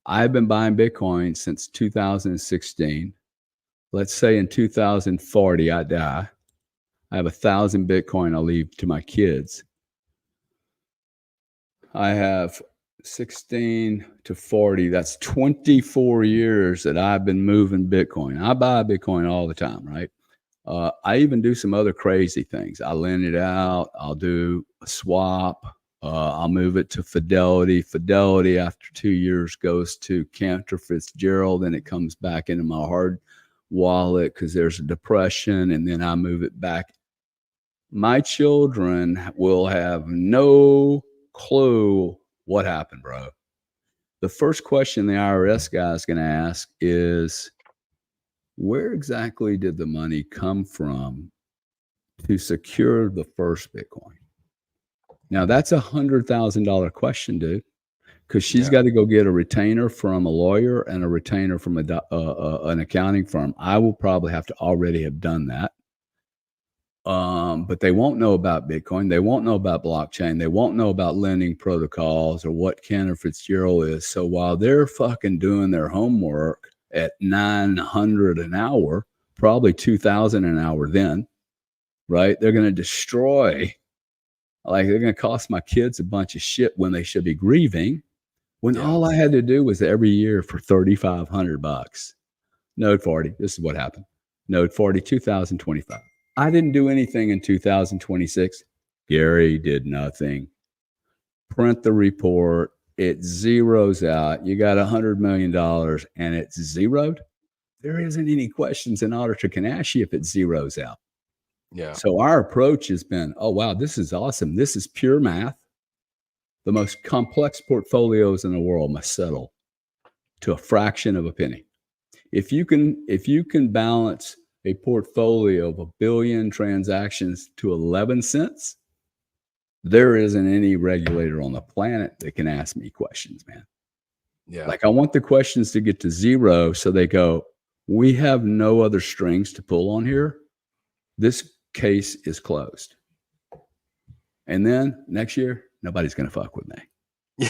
I've been buying Bitcoin since 2016. Let's say in 2040, I die. I have 1,000 Bitcoin I'll leave to my kids. I have 16 to 40. That's 24 years that I've been moving Bitcoin. I buy Bitcoin all the time, right? I even do some other crazy things. I lend it out. I'll do a swap. I'll move it to Fidelity. Fidelity, after 2 years, goes to Cantor Fitzgerald, and it comes back into my hard wallet because there's a depression, and then I move it back. My children will have no clue what happened, bro. The first question the IRS guy is going to ask is, where exactly did the money come from to secure the first Bitcoin? Now that's $100,000 question, dude, because she's Yeah. got to go get a retainer from a lawyer and a retainer from an accounting firm. I will probably have to already have done that. But they won't know about Bitcoin. They won't know about blockchain. They won't know about lending protocols or what Cantor Fitzgerald is. So while they're fucking doing their homework at 900 an hour, probably 2000 an hour then, right? They're going to destroy, like they're going to cost my kids a bunch of shit when they should be grieving. When Yeah. all I had to do was every year for $3,500. Node 40. This is what happened. Node 40, 2025. I didn't do anything in 2026. Gary did nothing. Print the report. It zeroes out. You got $100 million and it's zeroed. There isn't any questions an auditor can ask you if it zeroes out. Yeah. So our approach has been, oh, wow, this is awesome. This is pure math. The most complex portfolios in the world must settle to a fraction of a penny. If you can balance a portfolio of 1 billion transactions to 11 cents, there isn't any regulator on the planet that can ask me questions, man. Yeah. Like I want the questions to get to zero so they go, we have no other strings to pull on here. This case is closed. And then next year, nobody's going to fuck with me.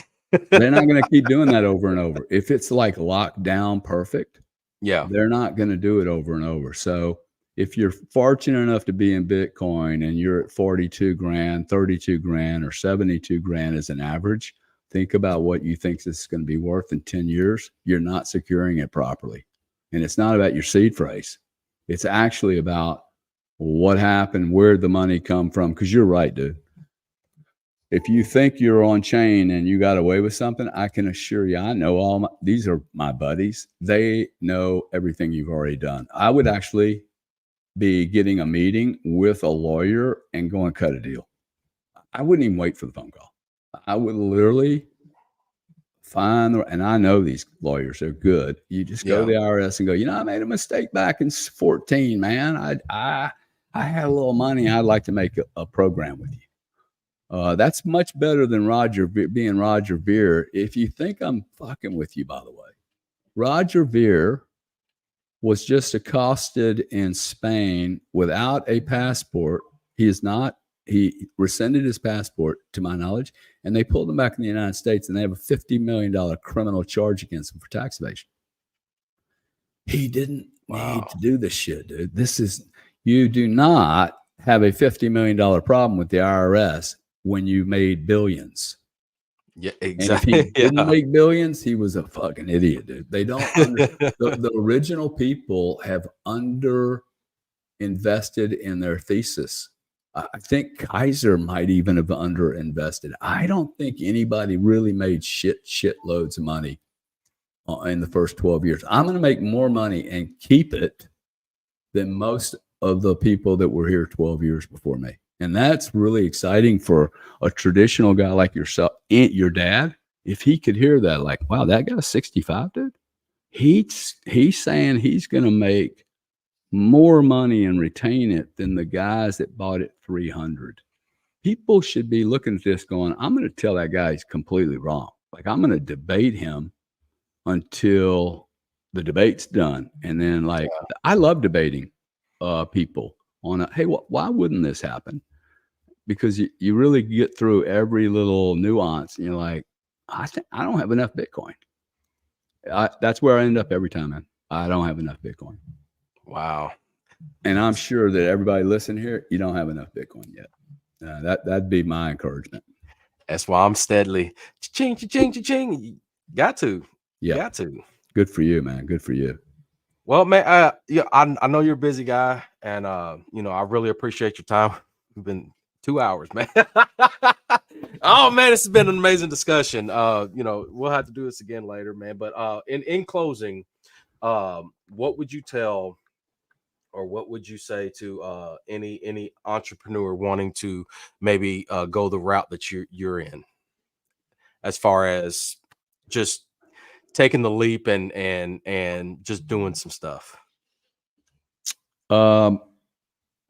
They're not going to keep doing that over and over. If it's like locked down perfect, Yeah. they're not going to do it over and over. So if you're fortunate enough to be in Bitcoin and you're at 42 grand, 32 grand, or 72 grand as an average, think about what you think this is going to be worth in 10 years. You're not securing it properly. And it's not about your seed phrase. It's actually about what happened, where the money come from. Because you're right, dude. If you think you're on chain and you got away with something, I can assure you, I know these are my buddies. They know everything you've already done. I would actually be getting a meeting with a lawyer and go and cut a deal. I wouldn't even wait for the phone call. I would literally find, and I know these lawyers, they're good. You just go to the IRS and go, I made a mistake back in 14, man. I had a little money. I'd like to make a program with you. That's much better than being Roger Ver. If you think I'm fucking with you, by the way, Roger Ver was just accosted in Spain without a passport. He rescinded his passport, to my knowledge, and they pulled him back in the United States, and they have a $50 million criminal charge against him for tax evasion. He didn't need to do this shit, dude. You do not have a $50 million problem with the IRS when you made billions. Yeah, exactly. And if he didn't make billions, he was a fucking idiot, dude. They don't the original people have under invested in their thesis. I think Kaiser might even have under invested. I don't think anybody really made shitloads of money in the first 12 years. I'm going to make more money and keep it than most of the people that were here 12 years before me. And that's really exciting for a traditional guy like yourself, your dad. If he could hear that, like, wow, that guy's 65, dude. He's saying he's going to make more money and retain it than the guys that bought it 300. People should be looking at this going, I'm going to tell that guy he's completely wrong. Like, I'm going to debate him until the debate's done. And then, like, I love debating people on hey, why wouldn't this happen? Because you really get through every little nuance and you're like, I don't have enough Bitcoin. That's where I end up every time, man. I don't have enough Bitcoin. Wow. And I'm sure that everybody listening here, you don't have enough Bitcoin yet. That'd be my encouragement. That's why I'm steadily cha-ching, cha-ching, cha-ching. Got to. Yeah. Got to. Good for you, man. Good for you. Well, man, yeah, I know you're a busy guy, and I really appreciate your time. It's been 2 hours, man. Oh man, this has been an amazing discussion. We'll have to do this again later, man. But in closing, what would you tell or what would you say to any entrepreneur wanting to maybe go the route that you're in, as far as just taking the leap and just doing some stuff? Um,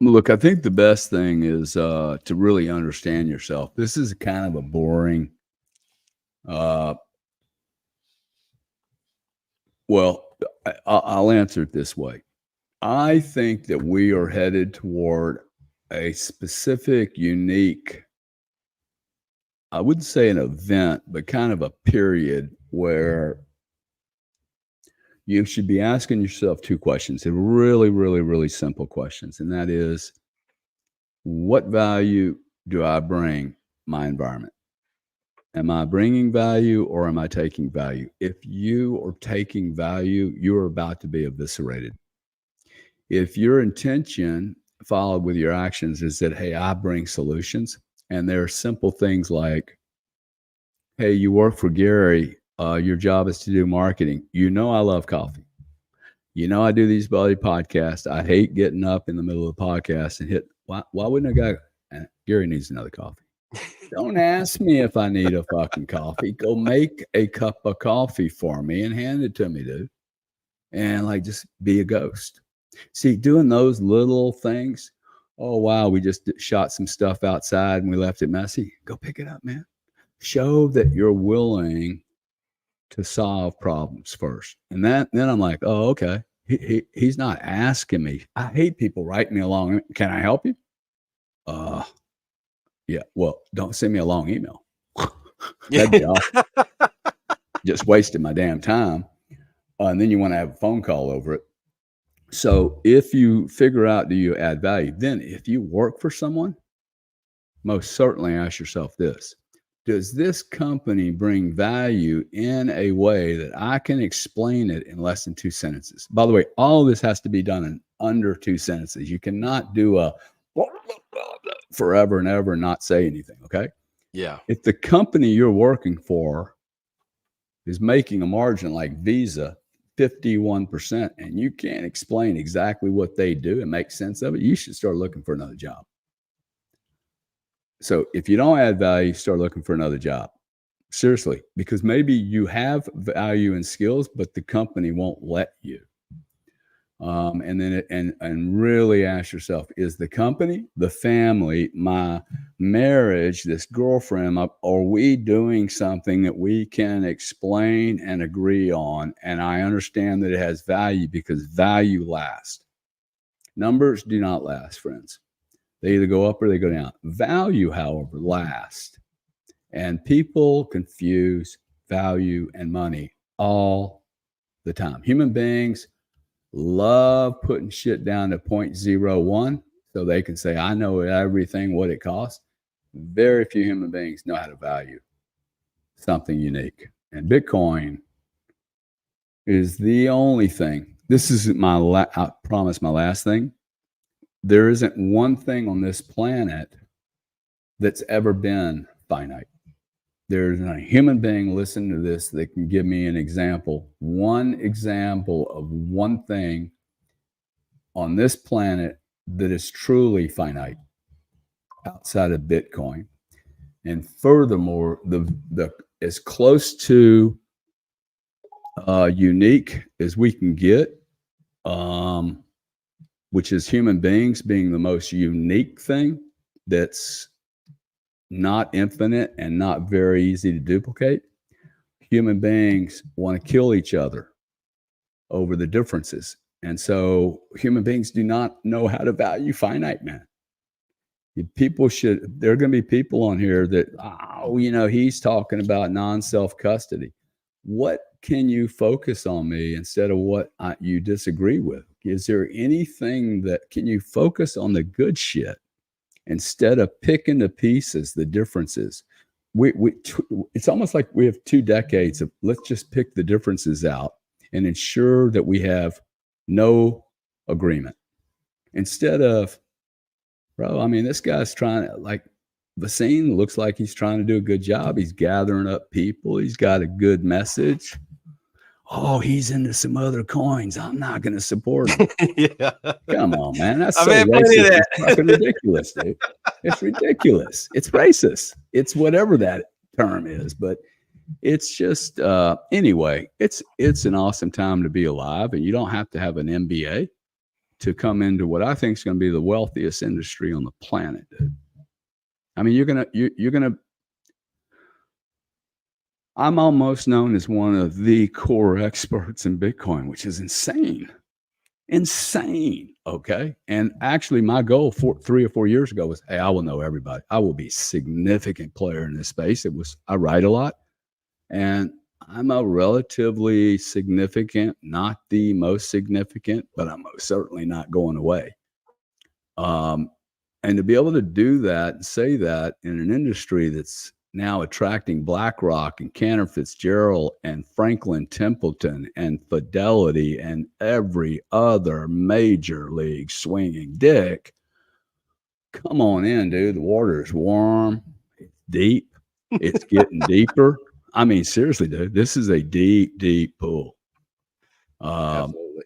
Look, I think the best thing is to really understand yourself. This is kind of a boring. Uh, well, I'll answer it this way. I think that we are headed toward a specific, unique, I wouldn't say an event, but kind of a period where you should be asking yourself two questions. They're really, really, really simple questions. And that is, what value do I bring my environment? Am I bringing value or am I taking value? If you are taking value, you're about to be eviscerated. If your intention followed with your actions is that, hey, I bring solutions, and there are simple things like, hey, you work for Gary, your job is to do marketing. You know, I love coffee. You know, I do these buddy podcasts. I hate getting up in the middle of the podcast and hit, why wouldn't a guy, and Gary needs another coffee. Don't ask me if I need a fucking coffee. Go make a cup of coffee for me and hand it to me, dude. And like, just be a ghost. See, doing those little things. Oh, wow, we just shot some stuff outside and we left it messy. Go pick it up, man. Show that you're willing to solve problems first. And then I'm like, oh, okay. He's not asking me. I hate people write me along. Can I help you? Yeah. Well, don't send me a long email. That'd be awesome. Just wasted my damn time. And then you want to have a phone call over it. So if you figure out, do you add value? Then if you work for someone, most certainly ask yourself this. Does this company bring value in a way that I can explain it in less than 2 sentences? By the way, all of this has to be done in under 2 sentences. You cannot do a forever and ever and not say anything, okay? Yeah. If the company you're working for is making a margin like Visa, 51%, and you can't explain exactly what they do and make sense of it, you should start looking for another job. So if you don't add value, start looking for another job. Seriously, because maybe you have value and skills, but the company won't let you. And then really ask yourself, is the company, the family, my marriage, this girlfriend, are we doing something that we can explain and agree on? And I understand that it has value because value lasts. Numbers do not last, friends. They either go up or they go down. Value, however, lasts. And people confuse value and money all the time. Human beings love putting shit down to 0.01 so they can say, I know everything, what it costs. Very few human beings know how to value something unique. And Bitcoin is the only thing. This is I promise my last thing. There isn't one thing on this planet that's ever been finite. There's a human being listening to this that can give me an example, one example of one thing on this planet that is truly finite outside of Bitcoin. And furthermore, the as close to unique as we can get, which is human beings being the most unique thing that's not infinite and not very easy to duplicate. Human beings want to kill each other over the differences. And so human beings do not know how to value finite, man. There are going to be people on here that, he's talking about non-self custody. What can you focus on me instead of what you disagree with? Is there anything can you focus on the good shit instead of picking to pieces the differences? It's almost like we have 2 decades of let's just pick the differences out and ensure that we have no agreement. Instead of, bro, I mean, this guy's trying to, like, Vaseem looks like he's trying to do a good job. He's gathering up people. He's got a good message. Oh, he's into some other coins. I'm not going to support him. Yeah. Come on, man. That's so racist. It's fucking ridiculous, dude. It's ridiculous. It's racist. It's whatever that term is. But it's just, anyway, it's an awesome time to be alive. And you don't have to have an MBA to come into what I think is going to be the wealthiest industry on the planet, dude. I mean, you're gonna. I'm almost known as one of the core experts in Bitcoin, which is insane. Insane. Okay. And actually, my goal 3 or 4 years ago was, hey, I will know everybody. I will be a significant player in this space. I write a lot, and I'm a relatively significant, not the most significant, but I'm certainly not going away. And to be able to do that and say that in an industry that's now attracting BlackRock and Cantor Fitzgerald and Franklin Templeton and Fidelity and every other major league swinging dick. Come on in, dude. The water is warm, it's deep, it's getting deeper. I mean, seriously, dude, this is a deep, deep pool. Absolutely.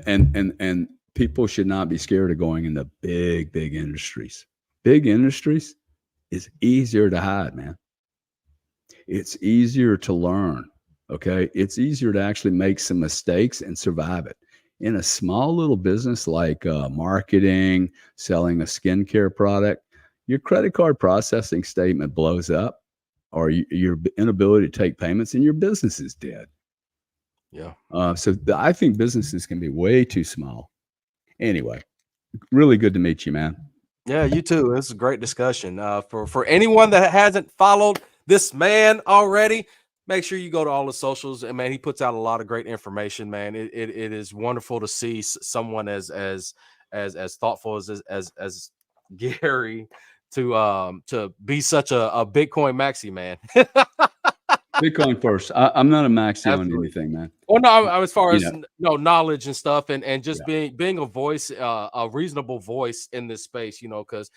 And people should not be scared of going into big, big industries. Big industries is easier to hide, man. It's easier to learn, okay? It's easier to actually make some mistakes and survive it. In a small little business like marketing, selling a skincare product, your credit card processing statement blows up, or your inability to take payments, and your business is dead. Yeah. So I think businesses can be way too small. Anyway, really good to meet you, man. Yeah, you too. This is a great discussion. For anyone that hasn't followed this man already, make sure you go to all the socials. And man, he puts out a lot of great information. Man, it is wonderful to see someone as thoughtful as Gary to be such a Bitcoin maxi, man. Bitcoin first. I'm not a maxi on Absolutely. anything, man. Well, no, as far as You know. knowledge and stuff, and just being a voice, a reasonable voice in this space, because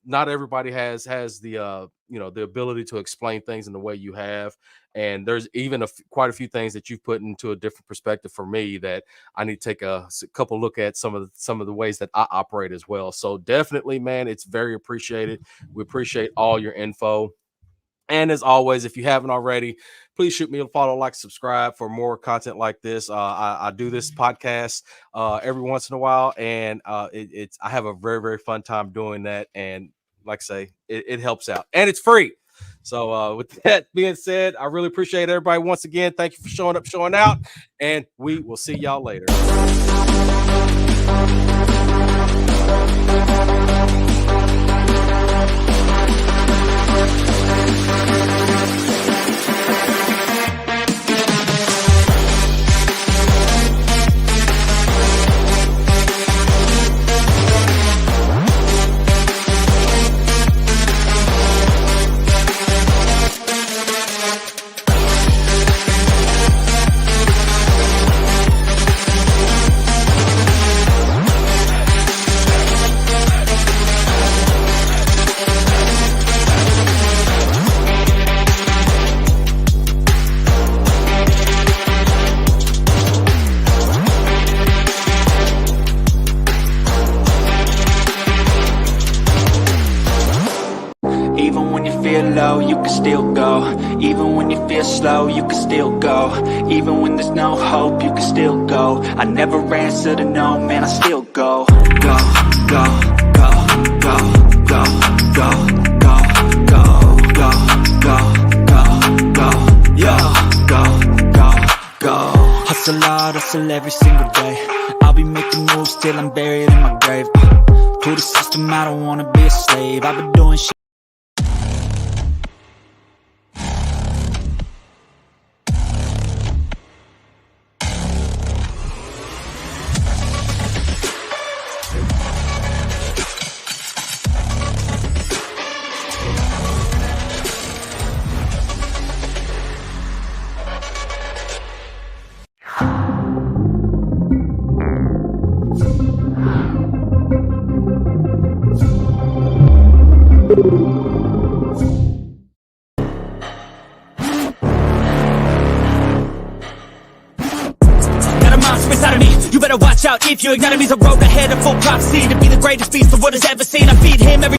not everybody has the the ability to explain things in the way you have, and there's even quite a few things that you've put into a different perspective for me that I need to take a couple look at some of the ways that I operate as well. So definitely, man, it's very appreciated. We appreciate all your info. And as always, if you haven't already, please shoot me a follow, like, subscribe for more content like this. I do this podcast every once in a while, and I have a very, very fun time doing that. And like I say, it helps out, and it's free. So with that being said, I really appreciate everybody once again. Thank you for showing up, showing out, and we will see y'all later. You can still go. Even when you feel slow, you can still go. Even when there's no hope, you can still go. I never answer to no, man, I still go. Go, go, go, go, go, go, go, go, go, go, go, go, yo, go, go, go. Hustle hard, hustle every single day. I'll be making moves till I'm buried in my grave. To the system, I don't wanna be a slave. I've been doing shit. Watch out if you ignite me. The road ahead of full prophecy to be the greatest beast the world has ever seen. I feed him every